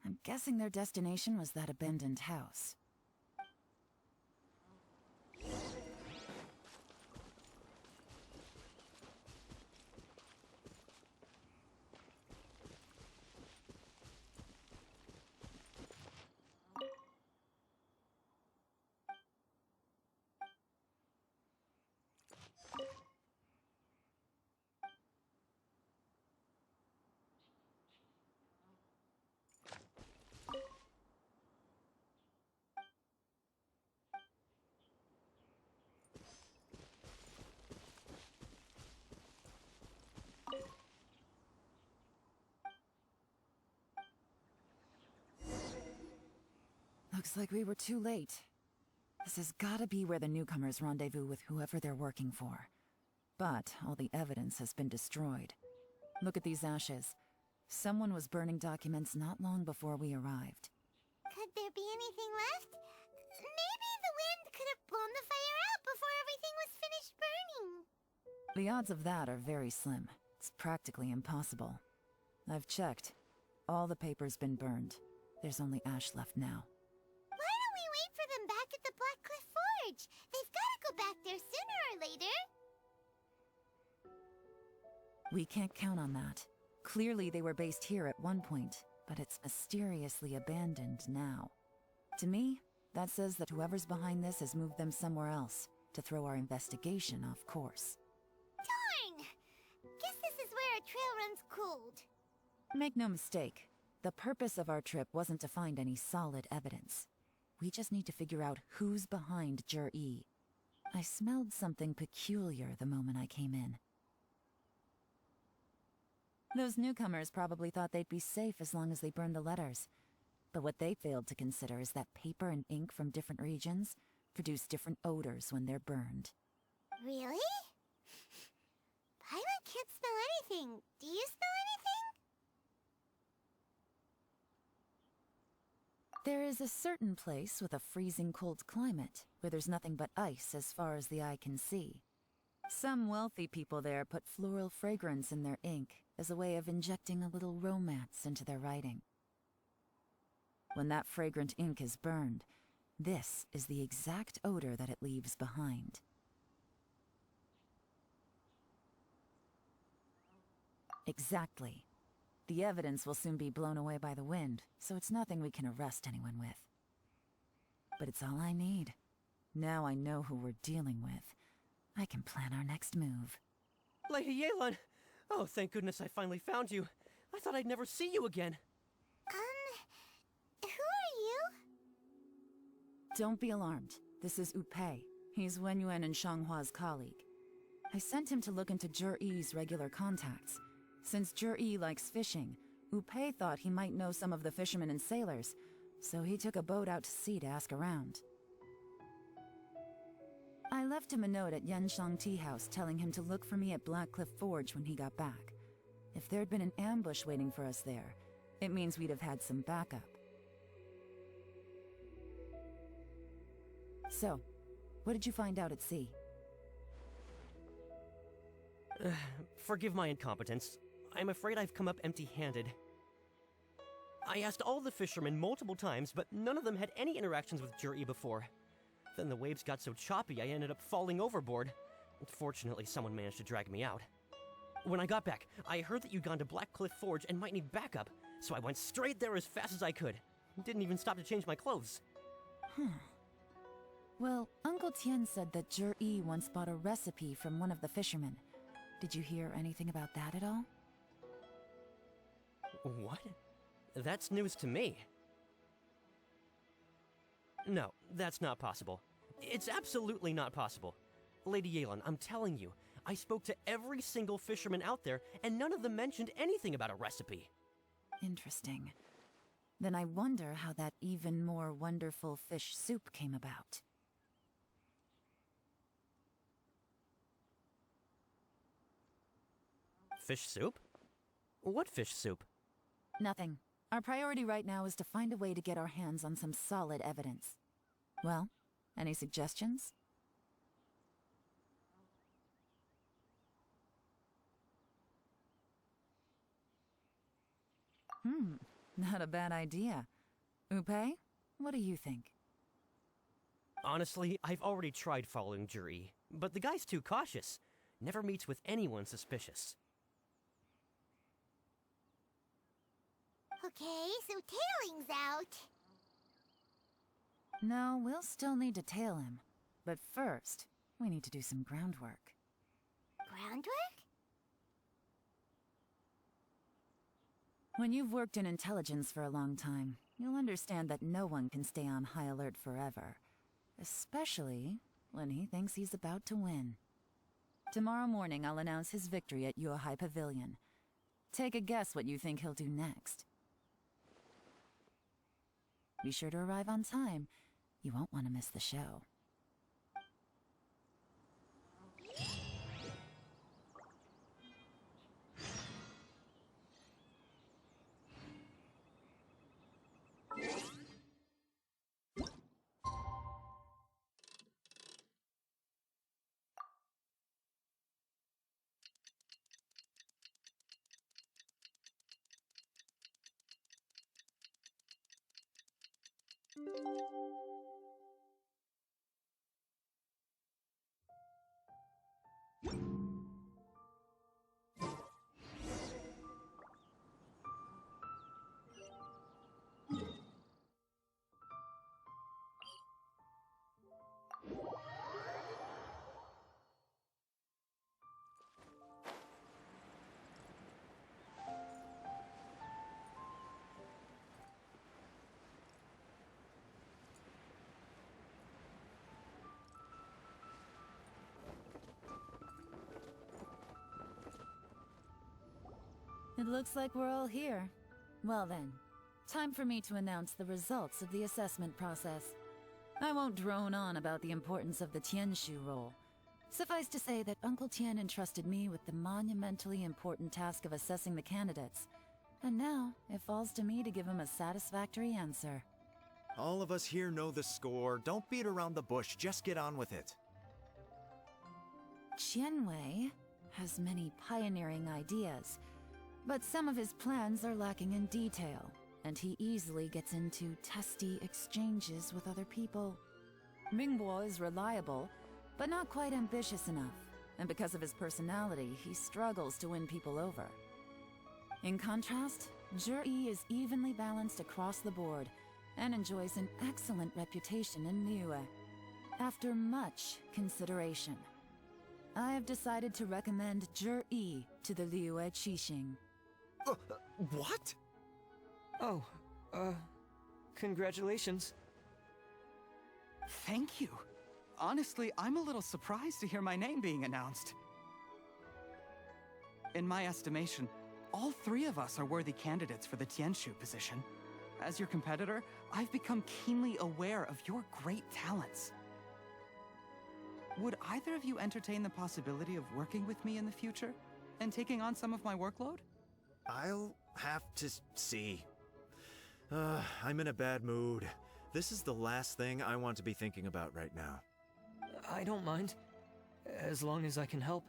I'm guessing their destination was that abandoned house. Looks like we were too late. This has gotta be where the newcomers rendezvous with whoever they're working for. But all the evidence has been destroyed. Look at these ashes. Someone was burning documents not long before we arrived. Could there be anything left? Maybe the wind could have blown the fire out before everything was finished burning. The odds of that are very slim. It's practically impossible. I've checked. All the paper's been burned. There's only ash left now. Why don't we wait for them back at the Black Cliff Forge? They've got to go back there sooner or later. We can't count on that. Clearly they were based here at one point, but it's mysteriously abandoned now. To me, that says that whoever's behind this has moved them somewhere else to throw our investigation off course. Darn! Guess this is where our trail runs cold. Make no mistake, the purpose of our trip wasn't to find any solid evidence. We just need to figure out who's behind Jur-E. I smelled something peculiar the moment I came in. Those newcomers probably thought they'd be safe as long as they burned the letters. But what they failed to consider is that paper and ink from different regions produce different odors when they're burned. Really? Paimon can't smell anything. Do you smell anything? There is a certain place with a freezing cold climate where there's nothing but ice as far as the eye can see. Some wealthy people there put floral fragrance in their ink as a way of injecting a little romance into their writing. When that fragrant ink is burned, this is the exact odor that it leaves behind. Exactly. The evidence will soon be blown away by the wind, so it's nothing we can arrest anyone with. But it's all I need. Now I know who we're dealing with. I can plan our next move. Lady Ye Lan! Oh, thank goodness I finally found you. I thought I'd never see you again. Who are you? Don't be alarmed. This is Pei. He's Wenyuan and Shanghua's colleague. I sent him to look into Zhiyi's regular contacts. Since Zhiyi likes fishing, Pei thought he might know some of the fishermen and sailors, so he took a boat out to sea to ask around. I left him a note at Yanshang Tea House telling him to look for me at Blackcliff Forge when he got back. If there'd been an ambush waiting for us there, it means we'd have had some backup. So, what did you find out at sea? Forgive my incompetence. I'm afraid I've come up empty-handed. I asked all the fishermen multiple times, but none of them had any interactions with Zhiyi before. Then the waves got so choppy I ended up falling overboard. Fortunately, someone managed to drag me out. When I got back, I heard that you'd gone to Blackcliff Forge and might need backup, so I went straight there as fast as I could. Didn't even stop to change my clothes. Well, Uncle Tian said that Zhiyi once bought a recipe from one of the fishermen. Did you hear anything about that at all? What? That's news to me. No, that's not possible. It's absolutely not possible. Lady Ye Lan, I'm telling you, I spoke to every single fisherman out there, and none of them mentioned anything about a recipe. Interesting. Then I wonder how that even more wonderful fish soup came about. Fish soup? What fish soup? Nothing. Our priority right now is to find a way to get our hands on some solid evidence. Well, any suggestions? Not a bad idea. Pei, what do you think? Honestly, I've already tried following Zhiyi, but the guy's too cautious. Never meets with anyone suspicious. Okay, so tailing's out. No, we'll still need to tail him. But first, we need to do some groundwork. Groundwork? When you've worked in intelligence for a long time, you'll understand that no one can stay on high alert forever. Especially when he thinks he's about to win. Tomorrow morning, I'll announce his victory at Yuehai Pavilion. Take a guess what you think he'll do next. Be sure to arrive on time. You won't want to miss the show. It looks like we're all here. Well then, time for me to announce the results of the assessment process. I won't drone on about the importance of the Tianshu role. Suffice to say that Uncle Tian entrusted me with the monumentally important task of assessing the candidates. And now, it falls to me to give him a satisfactory answer. All of us here know the score. Don't beat around the bush, just get on with it. Qianwei has many pioneering ideas, but some of his plans are lacking in detail, and he easily gets into testy exchanges with other people. Mingbo is reliable, but not quite ambitious enough, and because of his personality, he struggles to win people over. In contrast, Zhi is evenly balanced across the board and enjoys an excellent reputation in Liyue. After much consideration, I have decided to recommend Zhi to the Liyue Qixing. What? Oh, congratulations. Thank you. Honestly, I'm a little surprised to hear my name being announced. In my estimation, all three of us are worthy candidates for the Tianshu position. As your competitor, I've become keenly aware of your great talents. Would either of you entertain the possibility of working with me in the future and taking on some of my workload? I'll have to see. I'm in a bad mood. This is the last thing I want to be thinking about right now. I don't mind, as long as I can help.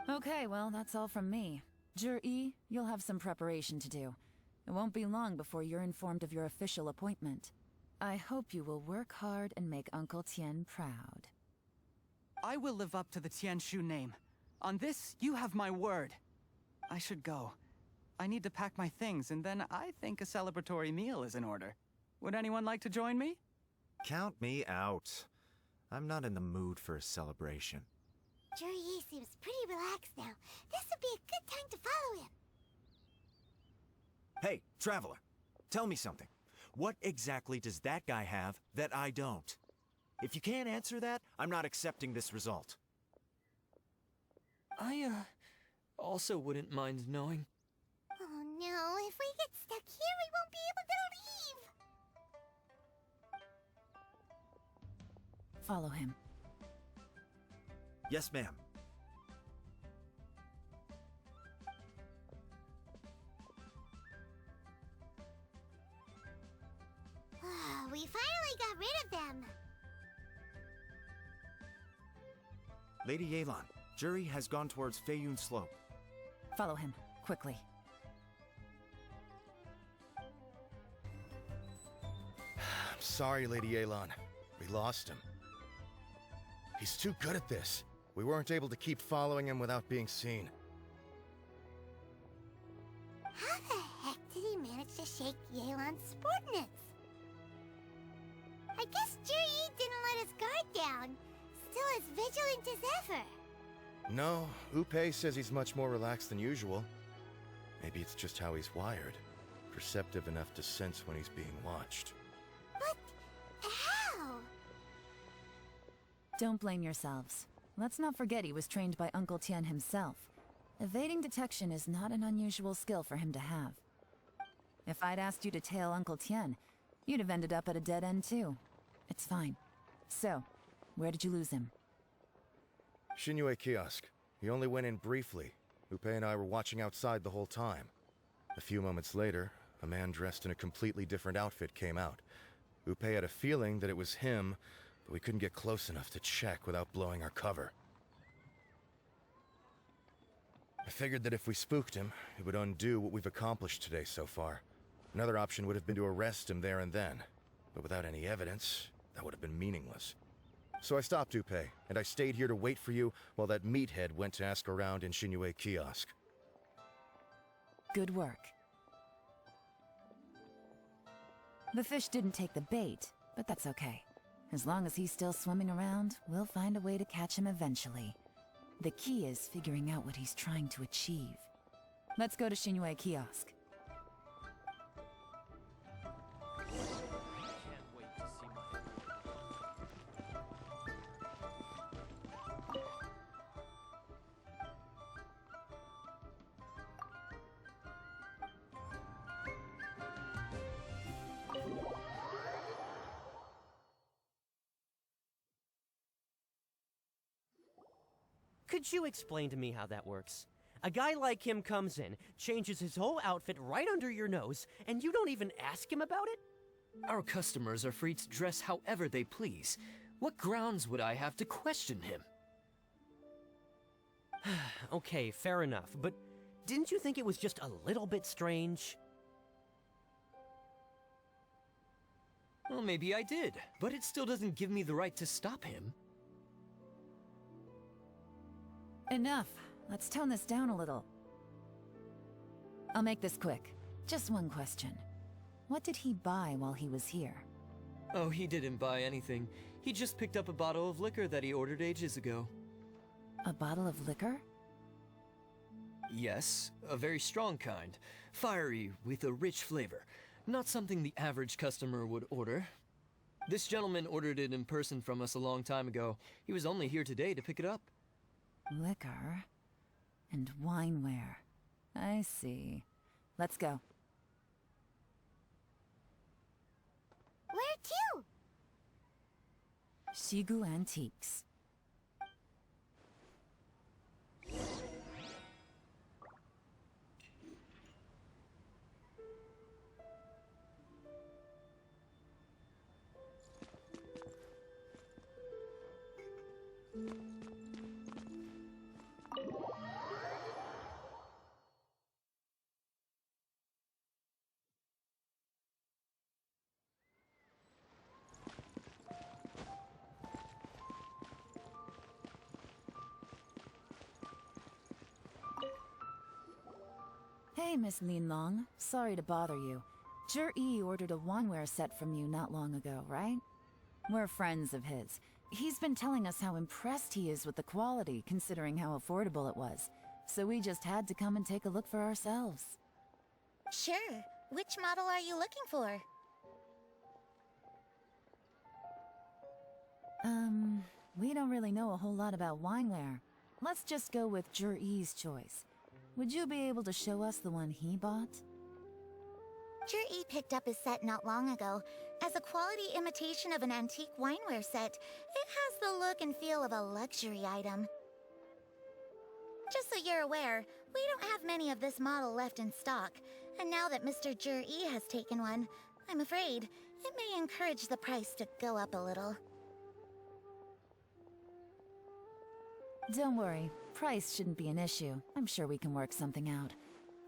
Okay, well, that's all from me. Zhi, you'll have some preparation to do. It won't be long before you're informed of your official appointment. I hope you will work hard and make Uncle Tien proud. I will live up to the Tianshu name. On this, you have my word. I should go. I need to pack my things, and then I think a celebratory meal is in order. Would anyone like to join me? Count me out. I'm not in the mood for a celebration. Zhi seems pretty relaxed now. This would be a good time to follow him. Hey, Traveler, tell me something. What exactly does that guy have that I don't? If you can't answer that, I'm not accepting this result. I, also wouldn't mind knowing. Oh no, if we get stuck here, we won't be able to leave. Follow him. Yes, ma'am. We finally got rid of them. Lady Ye Lan, Zhi has gone towards Feiyun Slope. Follow him, quickly. I'm sorry, Lady Ye Lan. We lost him. He's too good at this. We weren't able to keep following him without being seen. How the heck did he manage to shake Ye Lan's subordinates? I guess Zhi didn't let his guard down. Still as vigilant as ever. No, Upei says he's much more relaxed than usual. Maybe it's just how he's wired. Perceptive enough to sense when he's being watched. But how? Don't blame yourselves. Let's not forget he was trained by Uncle Tien himself. Evading detection is not an unusual skill for him to have. If I'd asked you to tail Uncle Tien, you'd have ended up at a dead end too. It's fine. So, where did you lose him? Xinyue Kiosk. He only went in briefly. Upei and I were watching outside the whole time. A few moments later, a man dressed in a completely different outfit came out. Upei had a feeling that it was him, but we couldn't get close enough to check without blowing our cover. I figured that if we spooked him, it would undo what we've accomplished today so far. Another option would have been to arrest him there and then, but without any evidence, that would have been meaningless. So I stopped Upei, and I stayed here to wait for you while that meathead went to ask around in Xinyue Kiosk. Good work. The fish didn't take the bait, but that's okay. As long as he's still swimming around, we'll find a way to catch him eventually. The key is figuring out what he's trying to achieve. Let's go to Xinyue Kiosk. Could you explain to me how that works? A guy like him comes in, changes his whole outfit right under your nose, and you don't even ask him about it? Our customers are free to dress however they please. What grounds would I have to question him? Okay, fair enough, but didn't you think it was just a little bit strange? Well, maybe I did, but it still doesn't give me the right to stop him. Enough. Let's tone this down a little. I'll make this quick. Just one question. What did he buy while he was here? Oh, he didn't buy anything. He just picked up a bottle of liquor that he ordered ages ago. A bottle of liquor? Yes, a very strong kind. Fiery, with a rich flavor. Not something the average customer would order. This gentleman ordered it in person from us a long time ago. He was only here today to pick it up. Liquor and wineware. I see. Let's go. Where to? Shigu Antiques. Hey, Miss Lin Long. Sorry to bother you. Zhi ordered a wanware set from you not long ago, right? We're friends of his. He's been telling us how impressed he is with the quality, considering how affordable it was. So we just had to come and take a look for ourselves. Sure. Which model are you looking for? We don't really know a whole lot about wineware. Let's just go with Zhi's choice. Would you be able to show us the one he bought? Zhi picked up his set not long ago. As a quality imitation of an antique wineware set, it has the look and feel of a luxury item. Just so you're aware, we don't have many of this model left in stock, and now that Mr. Zhi has taken one, I'm afraid it may encourage the price to go up a little. Don't worry, price shouldn't be an issue. I'm sure we can work something out.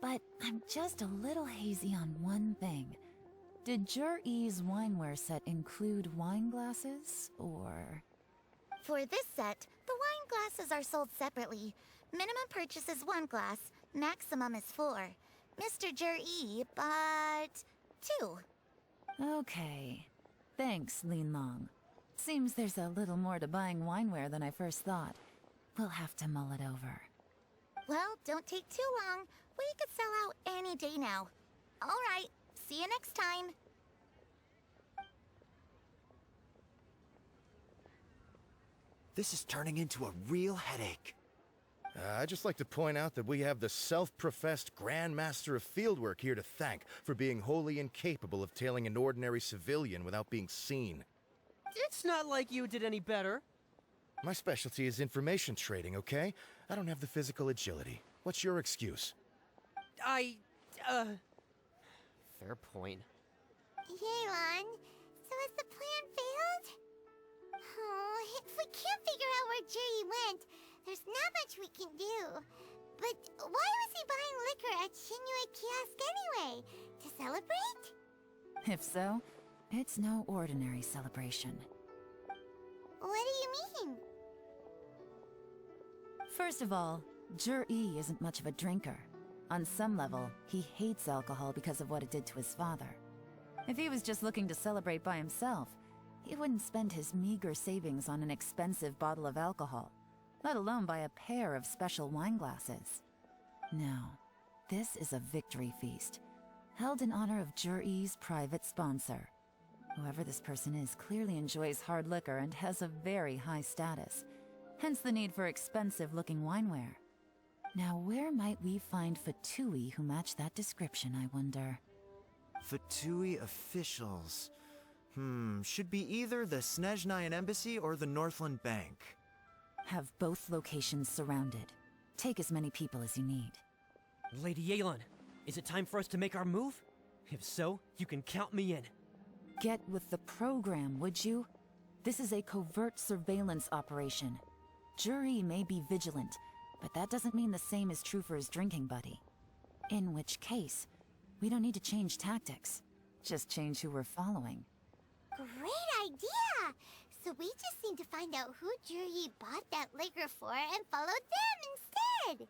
But I'm just a little hazy on one thing. Did Zhi's wineware set include wine glasses, or...? For this set, the wine glasses are sold separately. Minimum purchase is 1 glass, maximum is 4. Mr. Zhi bought 2. Okay. Thanks, Lin Long. Seems there's a little more to buying wineware than I first thought. We'll have to mull it over. Well, don't take too long. We could sell out any day now. All right, see you next time. This is turning into a real headache. I'd just like to point out that we have the self-professed Grand Master of Fieldwork here to thank for being wholly incapable of tailing an ordinary civilian without being seen. It's not like you did any better. My specialty is information trading, okay? I don't have the physical agility. What's your excuse? Fair point. Ye Lan, so has the plan failed? Oh, if we can't figure out where Zhi went, there's not much we can do. But why was he buying liquor at Xinyue Kiosk anyway? To celebrate? If so, it's no ordinary celebration. What do you mean? First of all, Zhi isn't much of a drinker. On some level, he hates alcohol because of what it did to his father. If he was just looking to celebrate by himself, he wouldn't spend his meager savings on an expensive bottle of alcohol, let alone buy a pair of special wine glasses. No, this is a victory feast, held in honor of Zhi's private sponsor. Whoever this person is clearly enjoys hard liquor and has a very high status, hence the need for expensive-looking wineware. Now, where might we find Fatui who match that description, I wonder? Fatui officials. Should be either the Snezhnayan Embassy or the Northland Bank. Have both locations surrounded. Take as many people as you need. Lady Ye Lan, is it time for us to make our move? If so, you can count me in. Get with the program, would you? This is a covert surveillance operation. Zhi may be vigilant, but that doesn't mean the same is true for his drinking buddy. In which case, we don't need to change tactics. Just change who we're following. Great idea! So we just need to find out who Zhi bought that liquor for and follow them instead!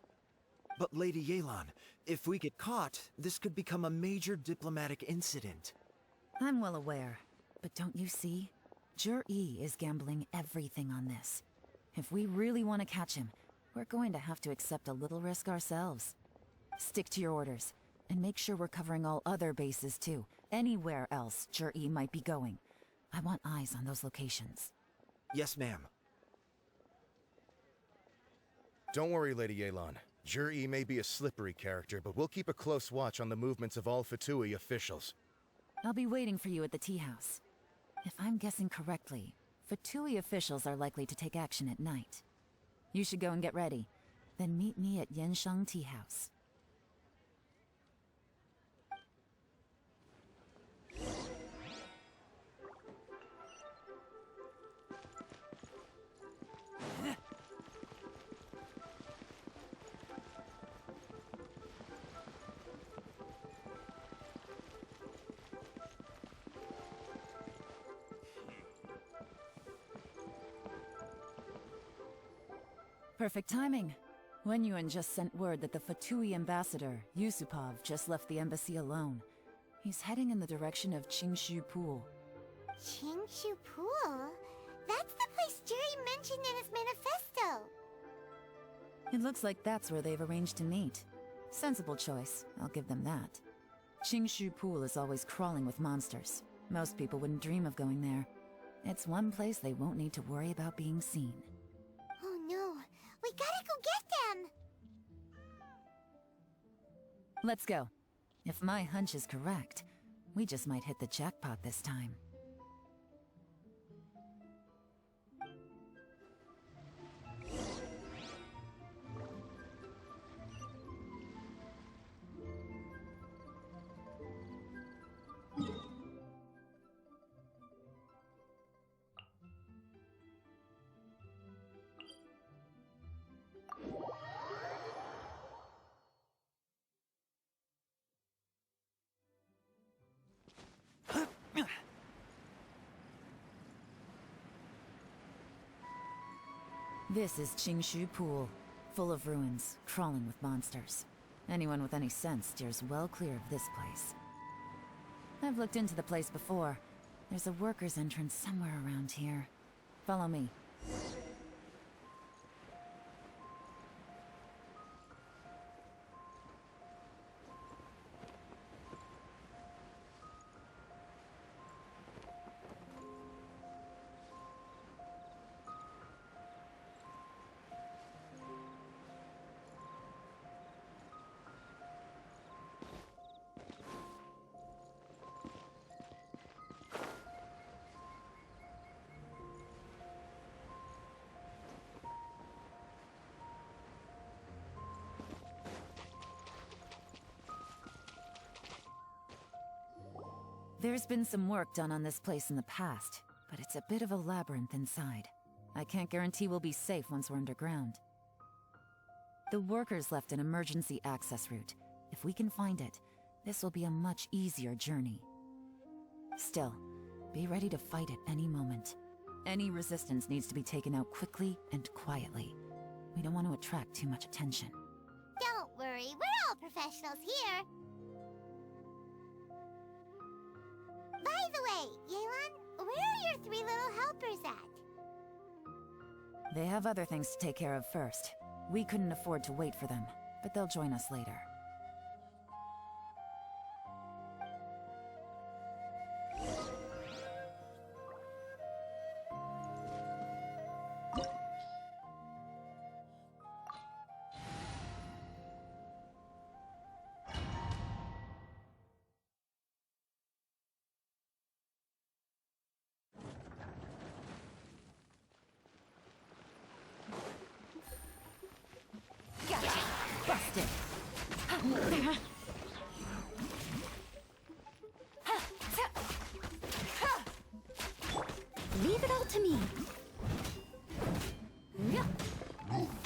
But Lady Ye Lan, If we get caught, this could become a major diplomatic incident. I'm well aware, but don't you see? Jur-E is gambling everything on this. If we really want to catch him, we're going to have to accept a little risk ourselves. Stick to your orders, and make sure we're covering all other bases too. Anywhere else Jur-E might be going. I want eyes on those locations. Yes, ma'am. Don't worry, Lady Ye Lan. Jur-E may be a slippery character, but we'll keep a close watch on the movements of all Fatui officials. I'll be waiting for you at the tea house. If I'm guessing correctly, Fatui officials are likely to take action at night. You should go and get ready. Then meet me at Genshin Tea House. Perfect timing. Wenyuan just sent word that the Fatui ambassador, Yusupov, just left the embassy alone. He's heading in the direction of Qingshu Pool. Qingshu Pool? That's the place Jerry mentioned in his manifesto. It looks like that's where they've arranged to meet. Sensible choice, I'll give them that. Qingshu Pool is always crawling with monsters. Most people wouldn't dream of going there. It's one place they won't need to worry about being seen. Oh no, we gotta go get them! Let's go. If my hunch is correct, we just might hit the jackpot this time. This is Qingshu Pool, full of ruins, crawling with monsters. Anyone with any sense steers well clear of this place. I've looked into the place before. There's a worker's entrance somewhere around here. Follow me. There's been some work done on this place in the past, but it's a bit of a labyrinth inside. I can't guarantee we'll be safe once we're underground. The workers left an emergency access route. If we can find it, this will be a much easier journey. Still, be ready to fight at any moment. Any resistance needs to be taken out quickly and quietly. We don't want to attract too much attention. Don't worry, we're all professionals here. By the way, Ye Lan, where are your 3 little helpers at? They have other things to take care of first. We couldn't afford to wait for them, but they'll join us later. Busted! Leave it all to me.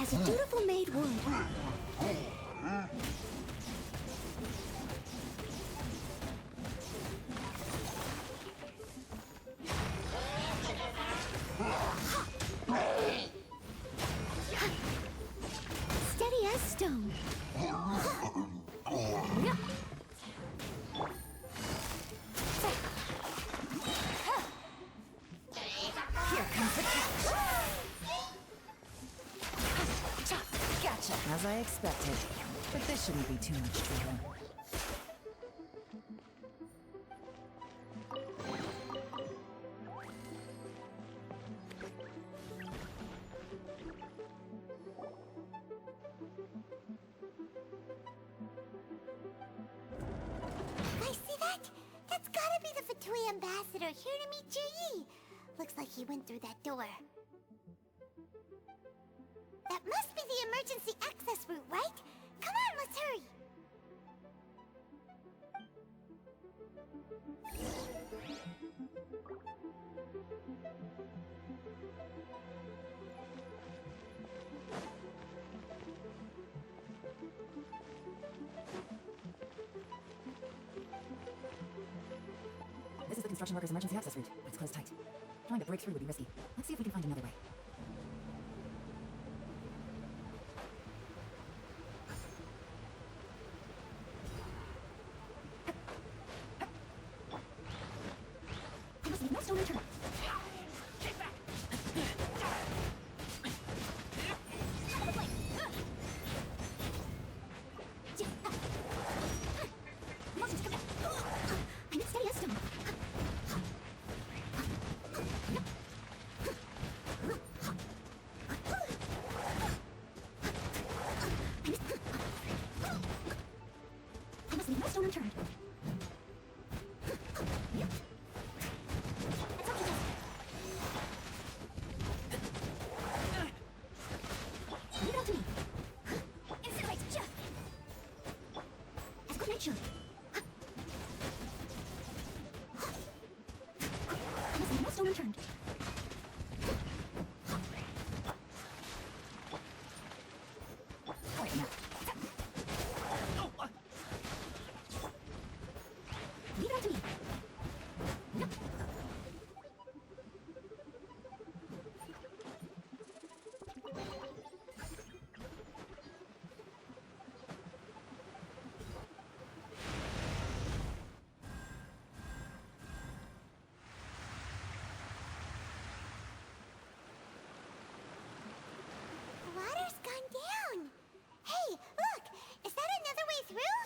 As a dutiful maid would. Steady as stone. expected. But this shouldn't be too much trouble. Guys, see that? That's gotta be the Fatui ambassador here to meet Ji. Looks like he went through that door. That must be the emergency access route, right? Come on, let's hurry! This is the construction workers' emergency access route, but it's closed tight. Trying to break through would be risky. Let's see if we can find another way. There must be no stone unturned. Motion to come back. I need steady as stone. I must leave no stone unturned. It's up to this. Leave it up to me. Incinerate. As good nature. I must leave no stone unturned. All right, now. Leave it up to me. The water's gone down. Hey, look! Is that another way through?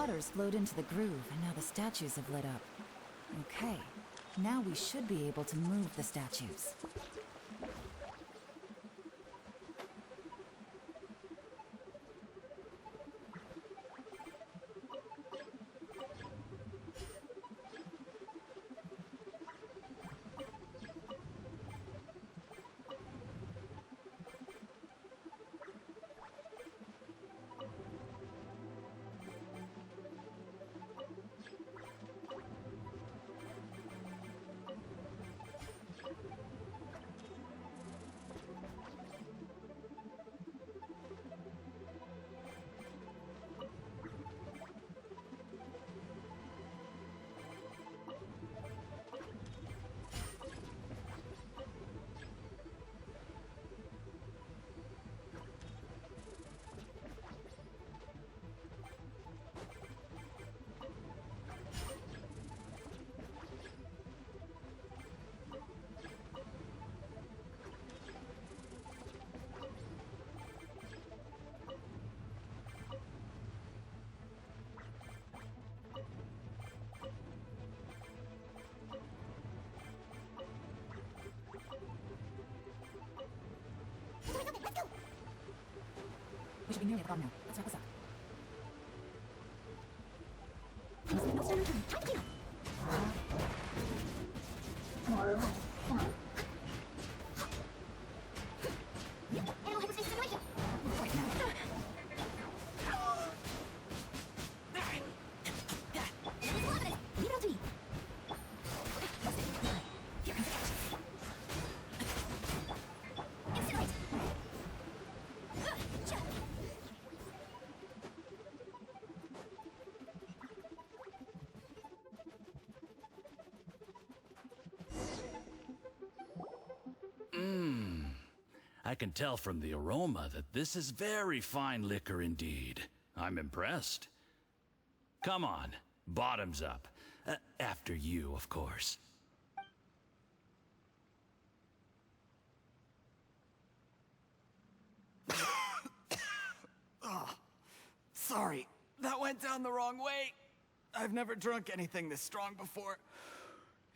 water's flowed into the groove, and now the statues have lit up. Okay, now we should be able to move the statues. We should be nearly at the bottom now. Let's wrap this up. I can tell from the aroma that this is very fine liquor indeed. I'm impressed. Come on, bottoms up. After you, of course. Oh, sorry, that went down the wrong way. I've never drunk anything this strong before.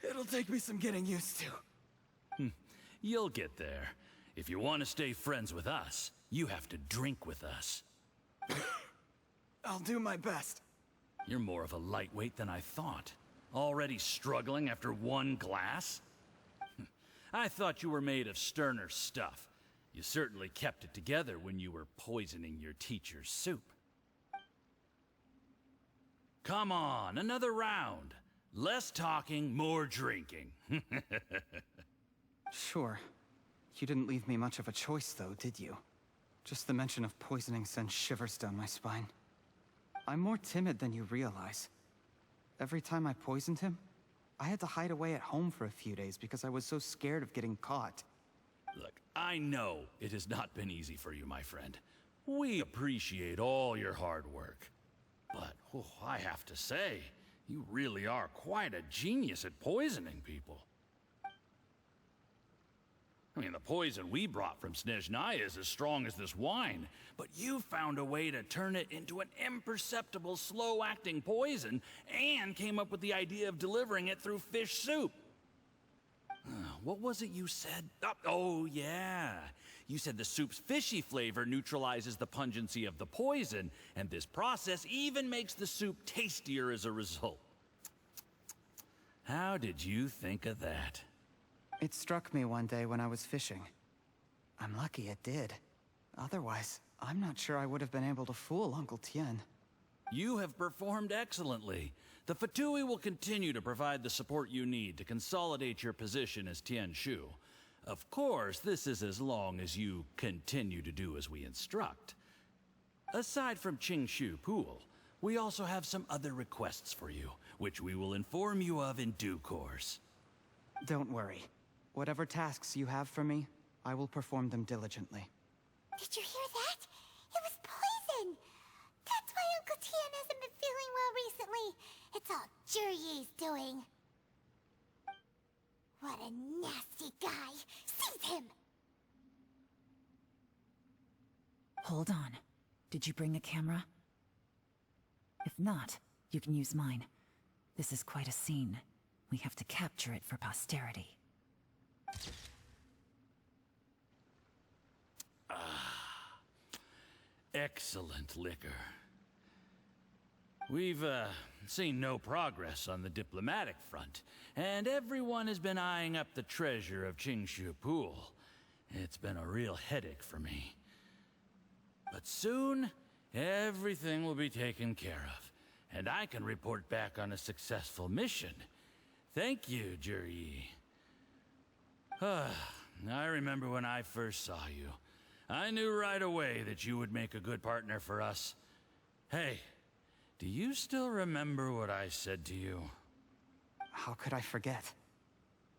It'll take me some getting used to. You'll get there. If you want to stay friends with us, you have to drink with us. I'll do my best. You're more of a lightweight than I thought. Already struggling after one glass? I thought you were made of sterner stuff. You certainly kept it together when you were poisoning your teacher's soup. Come on, another round. Less talking, more drinking. Sure. You didn't leave me much of a choice, though, did you? Just the mention of poisoning sends shivers down my spine. I'm more timid than you realize. Every time I poisoned him, I had to hide away at home for a few days because I was so scared of getting caught. Look, I know it has not been easy for you, my friend. We appreciate all your hard work. But, I have to say, you really are quite a genius at poisoning people. I mean, the poison we brought from Snezhnaya is as strong as this wine, but you found a way to turn it into an imperceptible, slow-acting poison, and came up with the idea of delivering it through fish soup. What was it you said? Oh, yeah. You said the soup's fishy flavor neutralizes the pungency of the poison, and this process even makes the soup tastier as a result. How did you think of that? It struck me one day when I was fishing. I'm lucky it did. Otherwise, I'm not sure I would have been able to fool Uncle Tien. You have performed excellently. The Fatui will continue to provide the support you need to consolidate your position as Tien Shu. Of course, this is as long as you continue to do as we instruct. Aside from Qingshu Pool, we also have some other requests for you, which we will inform you of in due course. Don't worry. Whatever tasks you have for me, I will perform them diligently. Did you hear that? It was poison! That's why Uncle Tien hasn't been feeling well recently. It's all Jurye's doing. What a nasty guy! Seize him! Hold on. Did you bring a camera? If not, you can use mine. This is quite a scene. We have to capture it for posterity. Excellent liquor. We've, seen no progress on the diplomatic front, and everyone has been eyeing up the treasure of Qingshu Pool. It's been a real headache for me. But soon, everything will be taken care of, and I can report back on a successful mission. Thank you, Juri. I remember when I first saw you. I knew right away that you would make a good partner for us. Hey, do you still remember what I said to you? How could I forget?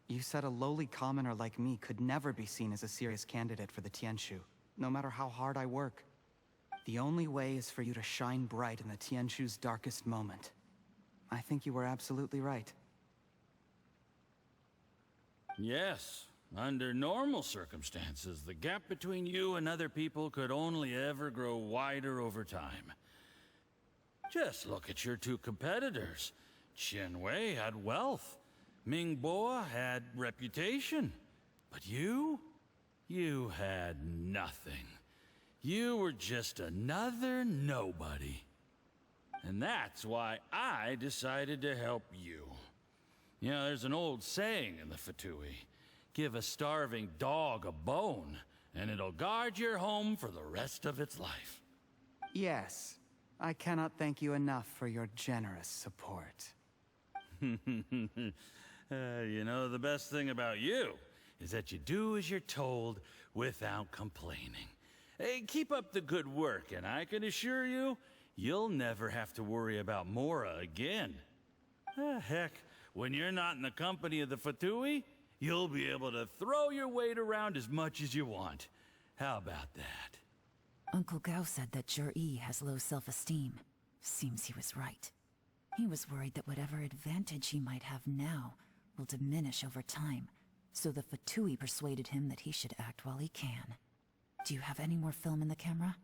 You said a lowly commoner like me could never be seen as a serious candidate for the Tianshu, no matter how hard I work. The only way is for you to shine bright in the Tianshu's darkest moment. I think you were absolutely right. Yes. Under normal circumstances, the gap between you and other people could only ever grow wider over time. Just look at your two competitors. Qianwei had wealth. Mingbo had reputation. But you had nothing. You were just another nobody. And that's why I decided to help you. You know, there's an old saying in the Fatui. Give a starving dog a bone, and it'll guard your home for the rest of its life. Yes. I cannot thank you enough for your generous support. You know, the best thing about you is that you do as you're told without complaining. Hey, keep up the good work, and I can assure you, you'll never have to worry about Mora again. Heck, when you're not in the company of the Fatui, you'll be able to throw your weight around as much as you want. How about that? Uncle Gao said that Jur-E has low self-esteem. Seems he was right. He was worried that whatever advantage he might have now will diminish over time, so the Fatui persuaded him that he should act while he can. Do you have any more film in the camera?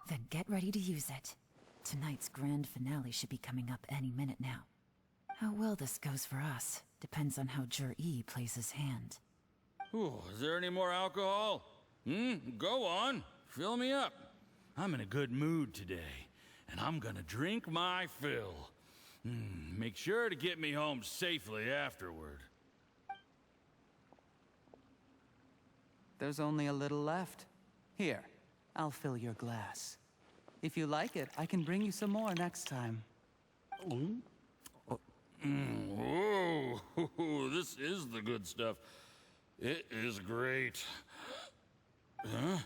Then get ready to use it. Tonight's grand finale should be coming up any minute now. How well this goes for us depends on how Jur-E plays his hand. Ooh, is there any more alcohol? Go on. Fill me up. I'm in a good mood today, and I'm gonna drink my fill. Make sure to get me home safely afterward. There's only a little left. Here, I'll fill your glass. If you like it, I can bring you some more next time. Whoa, this is the good stuff. It is great. Huh?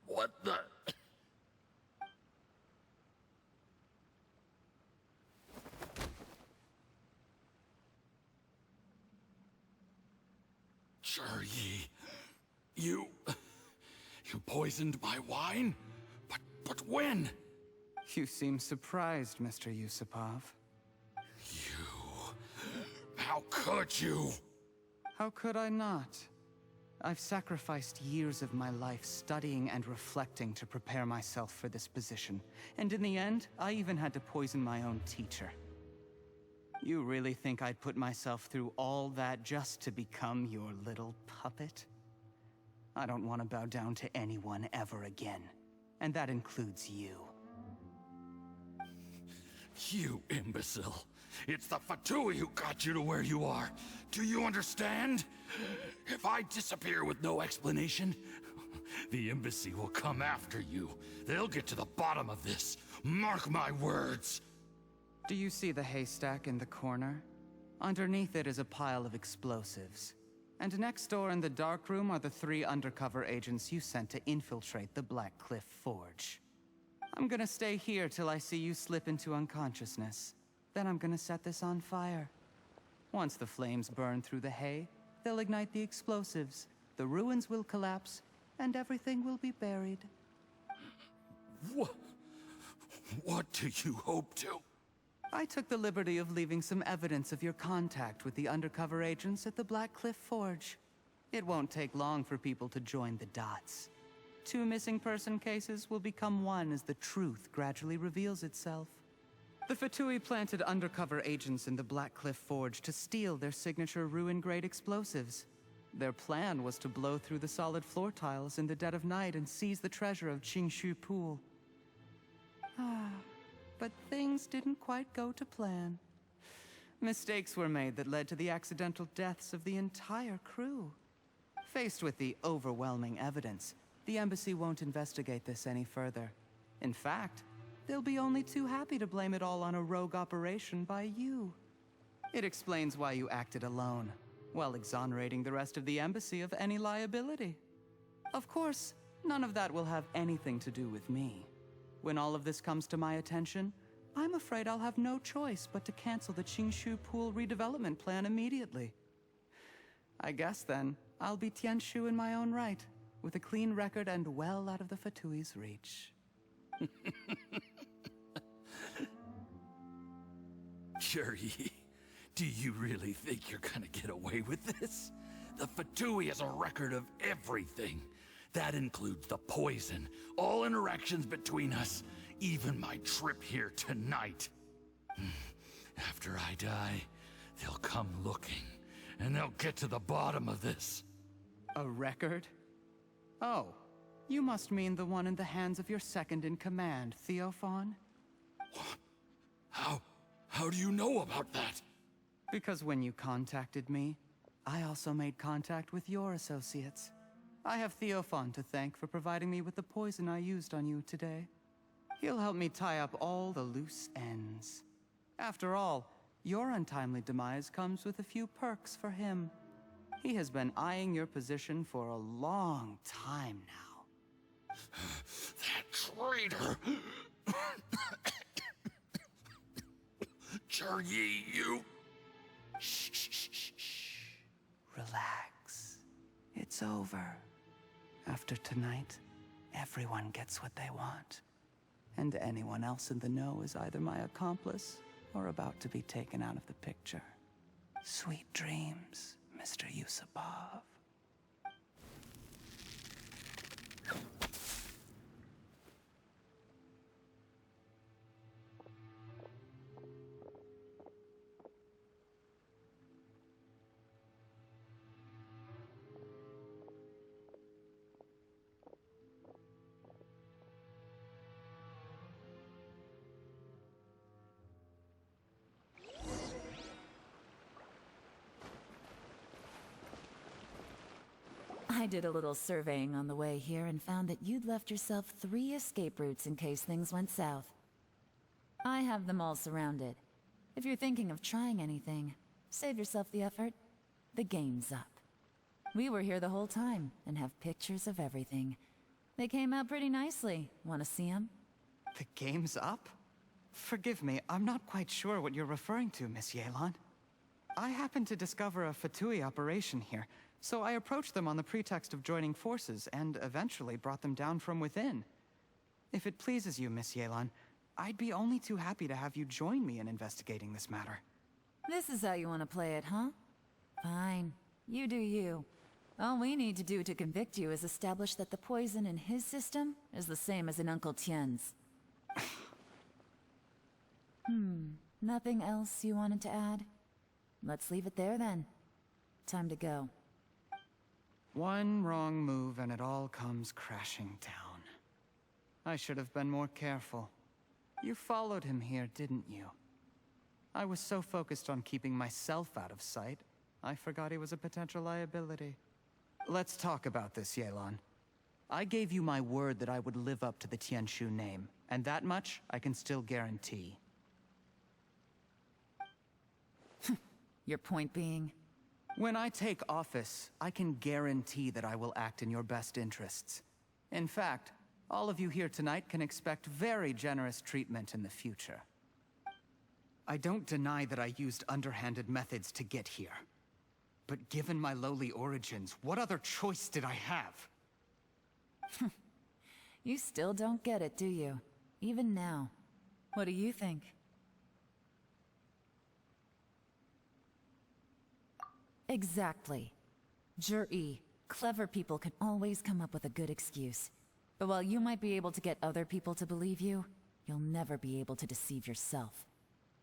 What the? Jur-E, you poisoned my wine? But when? You seem surprised, Mr. Yusupov. How could you? How could I not? I've sacrificed years of my life studying and reflecting to prepare myself for this position. And in the end, I even had to poison my own teacher. You really think I'd put myself through all that just to become your little puppet? I don't want to bow down to anyone ever again. And that includes you. You imbecile. It's the Fatui who got you to where you are. Do you understand? If I disappear with no explanation, the embassy will come after you. They'll get to the bottom of this. Mark my words. Do you see the haystack in the corner? Underneath it is a pile of explosives. And next door in the dark room are the 3 undercover agents you sent to infiltrate the Black Cliff Forge. I'm gonna stay here till I see you slip into unconsciousness. Then I'm gonna set this on fire. Once the flames burn through the hay, they'll ignite the explosives, the ruins will collapse, and everything will be buried. What do you hope to? I took the liberty of leaving some evidence of your contact with the undercover agents at the Black Cliff Forge. It won't take long for people to join the dots. 2 missing person cases will become one as the truth gradually reveals itself. The Fatui planted undercover agents in the Black Cliff Forge to steal their signature ruin-grade explosives. Their plan was to blow through the solid floor tiles in the dead of night and seize the treasure of Qingshu Pool. But things didn't quite go to plan. Mistakes were made that led to the accidental deaths of the entire crew. Faced with the overwhelming evidence, the embassy won't investigate this any further. In fact, they'll be only too happy to blame it all on a rogue operation by you. It explains why you acted alone, while exonerating the rest of the embassy of any liability. Of course, none of that will have anything to do with me. When all of this comes to my attention, I'm afraid I'll have no choice but to cancel the Qingshu Pool redevelopment plan immediately. I guess then, I'll be Tianshu in my own right, with a clean record and well out of the Fatui's reach. Juri, do you really think you're gonna get away with this? The Fatui has a record of everything. That includes the poison, all interactions between us, even my trip here tonight. After I die, they'll come looking, and they'll get to the bottom of this. A record? Oh, you must mean the one in the hands of your second-in-command, Theophan? How do you know about that? Because when you contacted me, I also made contact with your associates. I have Theophan to thank for providing me with the poison I used on you today. He'll help me tie up all the loose ends. After all, your untimely demise comes with a few perks for him. He has been eyeing your position for a long time now. That traitor! Juri, you... Shh. Relax. It's over. After tonight, everyone gets what they want. And anyone else in the know is either my accomplice or about to be taken out of the picture. Sweet dreams, Mr. Yusupov. I did a little surveying on the way here and found that you'd left yourself 3 escape routes in case things went south. I have them all surrounded. If you're thinking of trying anything, save yourself the effort. The game's up. We were here the whole time and have pictures of everything. They came out pretty nicely. Want to see them? The game's up? Forgive me, I'm not quite sure what you're referring to, Miss Ye Lan. I happened to discover a Fatui operation here, so I approached them on the pretext of joining forces and eventually brought them down from within. If it pleases you, Miss Ye Lan, I'd be only too happy to have you join me in investigating this matter. This is how you want to play it, huh? Fine. You do you. All we need to do to convict you is establish that the poison in his system is the same as in Uncle Tien's. Nothing else you wanted to add? Let's leave it there then. Time to go. One wrong move and it all comes crashing down. I should have been more careful. You followed him here, didn't you? I was so focused on keeping myself out of sight, I forgot he was a potential liability. Let's talk about this, Ye Lan. I gave you my word that I would live up to the Tianshu name, and that much I can still guarantee. Your point being? When I take office, I can guarantee that I will act in your best interests. In fact, all of you here tonight can expect very generous treatment in the future. I don't deny that I used underhanded methods to get here. But given my lowly origins, what other choice did I have? You still don't get it, do you? Even now. What do you think? Exactly. Jur-E, clever people can always come up with a good excuse. But while you might be able to get other people to believe you, you'll never be able to deceive yourself.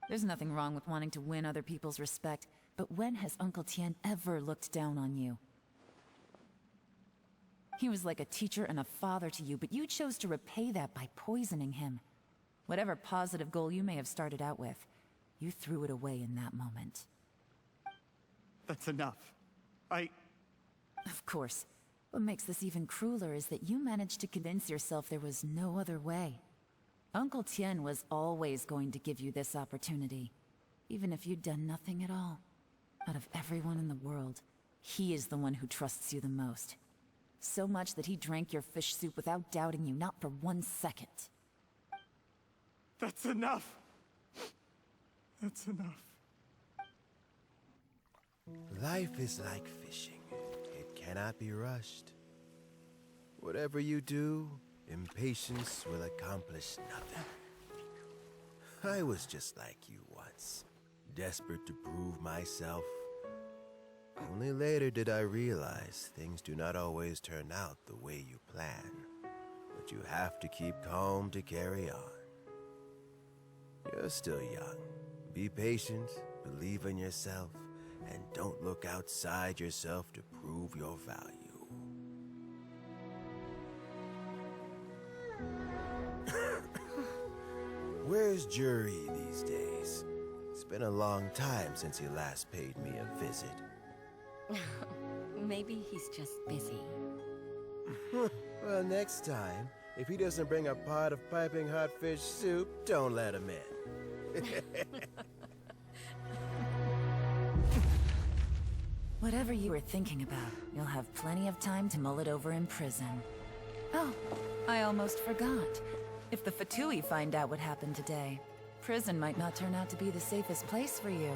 There's nothing wrong with wanting to win other people's respect, but when has Uncle Tian ever looked down on you? He was like a teacher and a father to you, but you chose to repay that by poisoning him. Whatever positive goal you may have started out with, you threw it away in that moment. That's enough. Of course. What makes this even crueler is that you managed to convince yourself there was no other way. Uncle Tian was always going to give you this opportunity, even if you'd done nothing at all. Out of everyone in the world, he is the one who trusts you the most. So much that he drank your fish soup without doubting you, not for 1 second. That's enough. That's enough. Life is like fishing. It cannot be rushed. Whatever you do, impatience will accomplish nothing. I was just like you once, desperate to prove myself. Only later did I realize things do not always turn out the way you plan, but you have to keep calm to carry on. You're still young. Be patient, believe in yourself, and don't look outside yourself to prove your value. Where's Jur-E these days? It's been a long time since he last paid me a visit. Maybe he's just busy. Well, next time, if he doesn't bring a pot of piping hot fish soup, don't let him in. Whatever you were thinking about, you'll have plenty of time to mull it over in prison. Oh, I almost forgot. If the Fatui find out what happened today, prison might not turn out to be the safest place for you.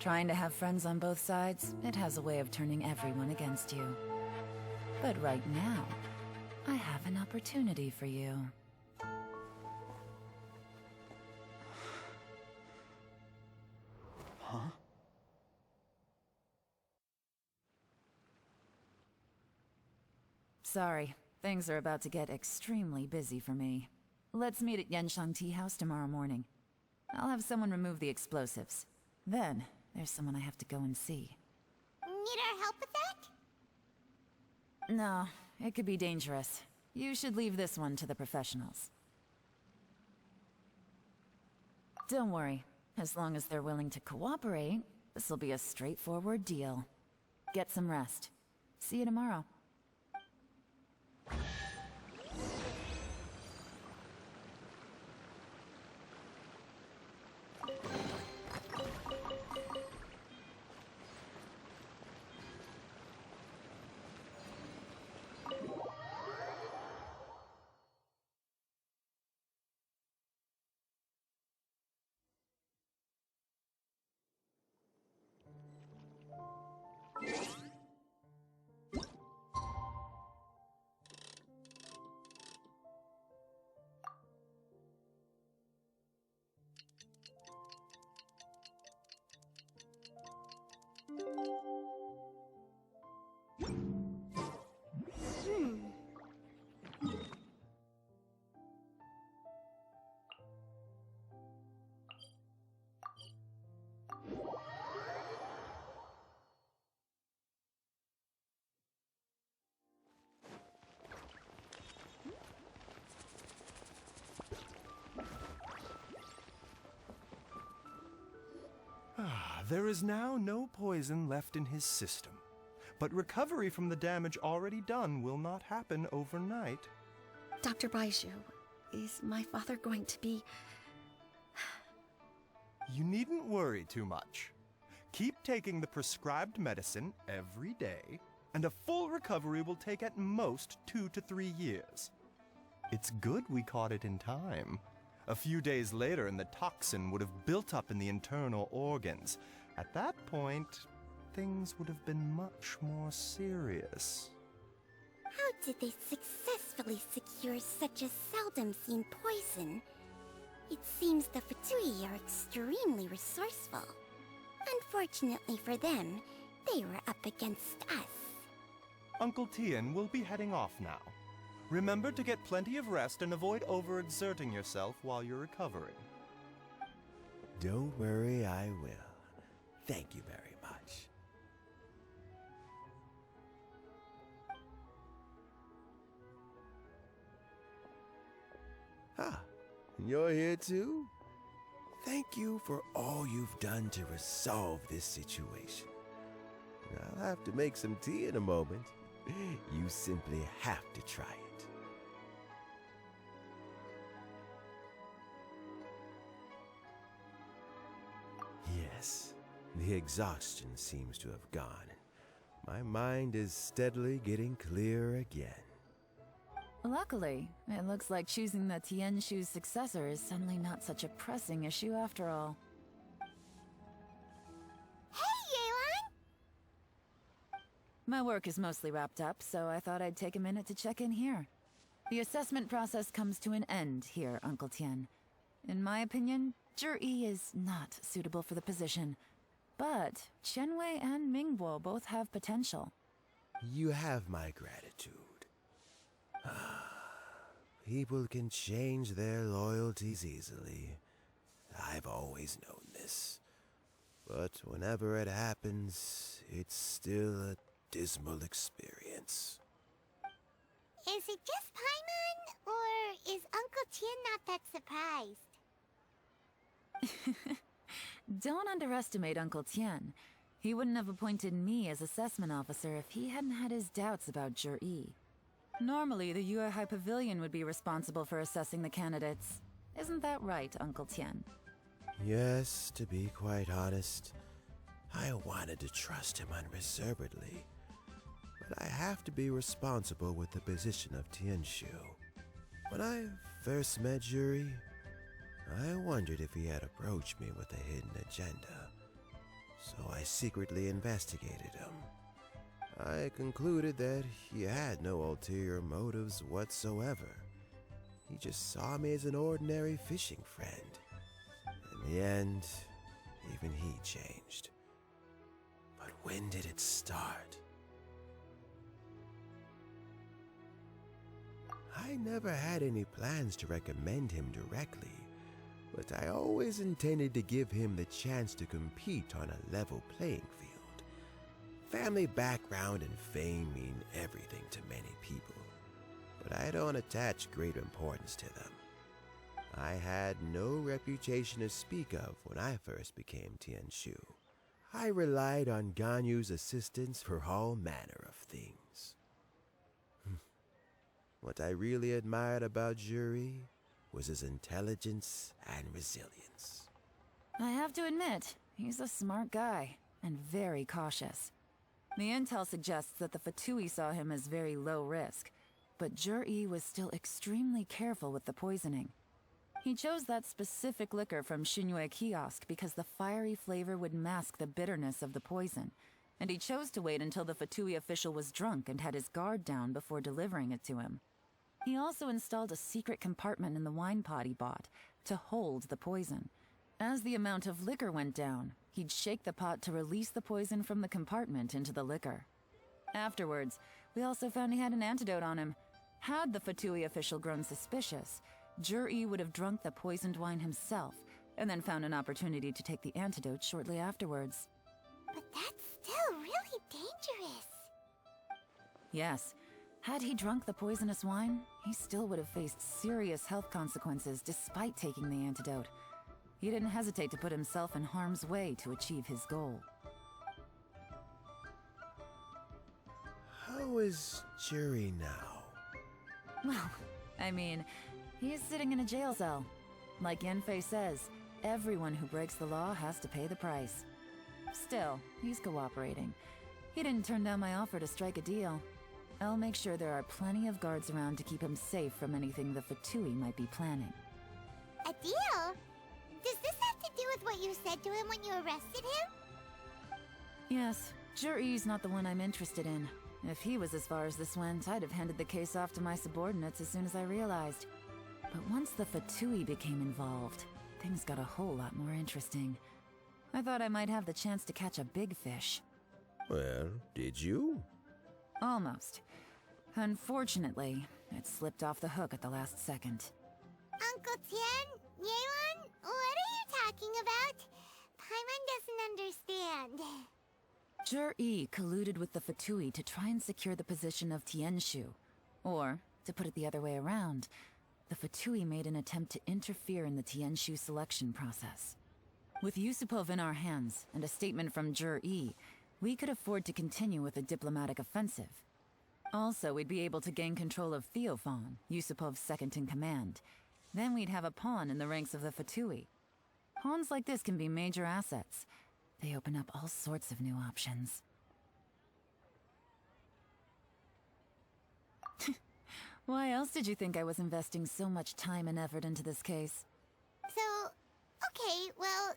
Trying to have friends on both sides, it has a way of turning everyone against you. But right now, I have an opportunity for you. Huh? Sorry, things are about to get extremely busy for me. Let's meet at Genshin Tea House tomorrow morning. I'll have someone remove the explosives. Then, there's someone I have to go and see. Need our help with that? No, it could be dangerous. You should leave this one to the professionals. Don't worry. As long as they're willing to cooperate, this'll be a straightforward deal. Get some rest. See you tomorrow. There is now no poison left in his system, but recovery from the damage already done will not happen overnight. Dr. Baizhu, is my father going to be... You needn't worry too much. Keep taking the prescribed medicine every day, and a full recovery will take at most 2 to 3 years. It's good we caught it in time. A few days later, and the toxin would have built up in the internal organs. At that point, things would have been much more serious. How did they successfully secure such a seldom-seen poison? It seems the Fatui are extremely resourceful. Unfortunately for them, they were up against us. Uncle Tien will be heading off now. Remember to get plenty of rest and avoid overexerting yourself while you're recovering. Don't worry, I will. Thank you very much. Ah, you're here too? Thank you for all you've done to resolve this situation. I'll have to make some tea in a moment. You simply have to try it. Yes, the exhaustion seems to have gone. My mind is steadily getting clearer again. Luckily, it looks like choosing the Tianshu's successor is suddenly not such a pressing issue after all. Hey, Ye Lань! My work is mostly wrapped up, so I thought I'd take a minute to check in here. The assessment process comes to an end here, Uncle Tien. In my opinion, Zhi is not suitable for the position. But Qianwei and Mingguo both have potential. You have my gratitude. People can change their loyalties easily. I've always known this. But whenever it happens, it's still a dismal experience. Is it just Paimon, or is Uncle Tien not that surprised? Don't underestimate Uncle Tien. He wouldn't have appointed me as assessment officer if he hadn't had his doubts about Zhi. Normally, the Yuehai Pavilion would be responsible for assessing the candidates. Isn't that right, Uncle Tien? Yes, to be quite honest, I wanted to trust him unreservedly. But I have to be responsible with the position of Tianshu. When I first met Zhi, I wondered if he had approached me with a hidden agenda. So I secretly investigated him. I concluded that he had no ulterior motives whatsoever. He just saw me as an ordinary fishing friend. In the end, even he changed. But when did it start? I never had any plans to recommend him directly, but I always intended to give him the chance to compete on a level playing field. Family background and fame mean everything to many people, but I don't attach great importance to them. I had no reputation to speak of when I first became Tianshu. I relied on Ganyu's assistance for all manner of things. What I really admired about Zhi was his intelligence and resilience. I have to admit, he's a smart guy, and very cautious. The intel suggests that the Fatui saw him as very low risk, but Zhi was still extremely careful with the poisoning. He chose that specific liquor from Xinyue Kiosk because the fiery flavor would mask the bitterness of the poison, and he chose to wait until the Fatui official was drunk and had his guard down before delivering it to him. He also installed a secret compartment in the wine pot he bought to hold the poison. As the amount of liquor went down, he'd shake the pot to release the poison from the compartment into the liquor. Afterwards, we also found he had an antidote on him. Had the Fatui official grown suspicious, Zhi would have drunk the poisoned wine himself, and then found an opportunity to take the antidote shortly afterwards. But that's still really dangerous. Yes. Had he drunk the poisonous wine, he still would have faced serious health consequences despite taking the antidote. He didn't hesitate to put himself in harm's way to achieve his goal. How is Zhi now? Well, I mean, he's sitting in a jail cell. Like Yanfei says, everyone who breaks the law has to pay the price. Still, he's cooperating. He didn't turn down my offer to strike a deal. I'll make sure there are plenty of guards around to keep him safe from anything the Fatui might be planning. A deal? Does this have to do with what you said to him when you arrested him? Yes, Zhi's not the one I'm interested in. If he was as far as this went, I'd have handed the case off to my subordinates as soon as I realized. But once the Fatui became involved, things got a whole lot more interesting. I thought I might have the chance to catch a big fish. Well, did you? Almost. Unfortunately, it slipped off the hook at the last second. Uncle Tien, Ye Lань, what are you talking about? Paimon doesn't understand. Zhi colluded with the Fatui to try and secure the position of Tianshu. Or, to put it the other way around, the Fatui made an attempt to interfere in the Tianshu selection process. With Yusupov in our hands and a statement from Zhi, we could afford to continue with a diplomatic offensive. Also, we'd be able to gain control of Theophan, Yusupov's second-in-command. Then we'd have a pawn in the ranks of the Fatui. Pawns like this can be major assets. They open up all sorts of new options. Why else did you think I was investing so much time and effort into this case? So, okay, well,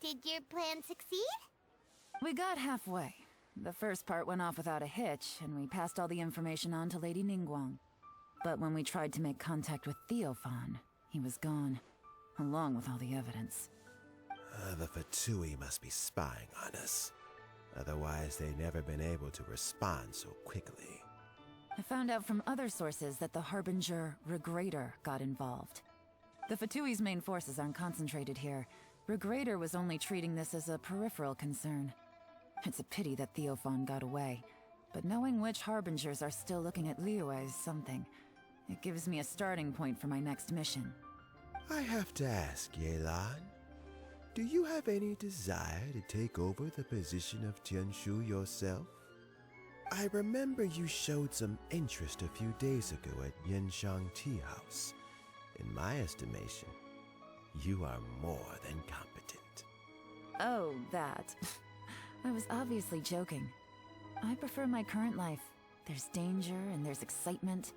did your plan succeed? We got halfway. The first part went off without a hitch, and we passed all the information on to Lady Ningguang. But when we tried to make contact with Theophan, he was gone, along with all the evidence. The Fatui must be spying on us. Otherwise, they'd never been able to respond so quickly. I found out from other sources that the Harbinger Regrator got involved. The Fatui's main forces aren't concentrated here. Regrator was only treating this as a peripheral concern. It's a pity that Theophan got away, but knowing which Harbingers are still looking at Liyue is something. It gives me a starting point for my next mission. I have to ask, Ye Lань, do you have any desire to take over the position of Tianshu yourself? I remember you showed some interest a few days ago at Yanshang Tea House. In my estimation, you are more than competent. Oh, that. I was obviously joking. I prefer my current life. There's danger and there's excitement.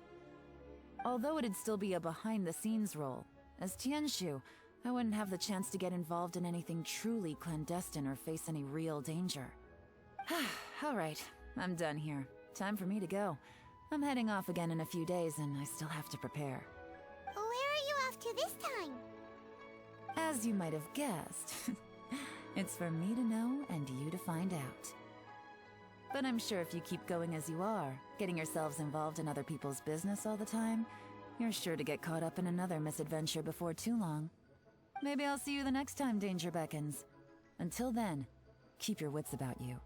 Although it'd still be a behind-the-scenes role, as Tianshu, I wouldn't have the chance to get involved in anything truly clandestine or face any real danger. All right, I'm done here. Time for me to go. I'm heading off again in a few days and I still have to prepare. Where are you off to this time? As you might have guessed, it's for me to know and you to find out. But I'm sure if you keep going as you are, getting yourselves involved in other people's business all the time, you're sure to get caught up in another misadventure before too long. Maybe I'll see you the next time danger beckons. Until then, keep your wits about you.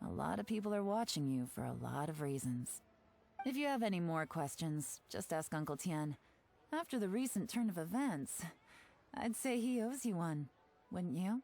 A lot of people are watching you for a lot of reasons. If you have any more questions, just ask Uncle Tien. After the recent turn of events, I'd say he owes you one, wouldn't you?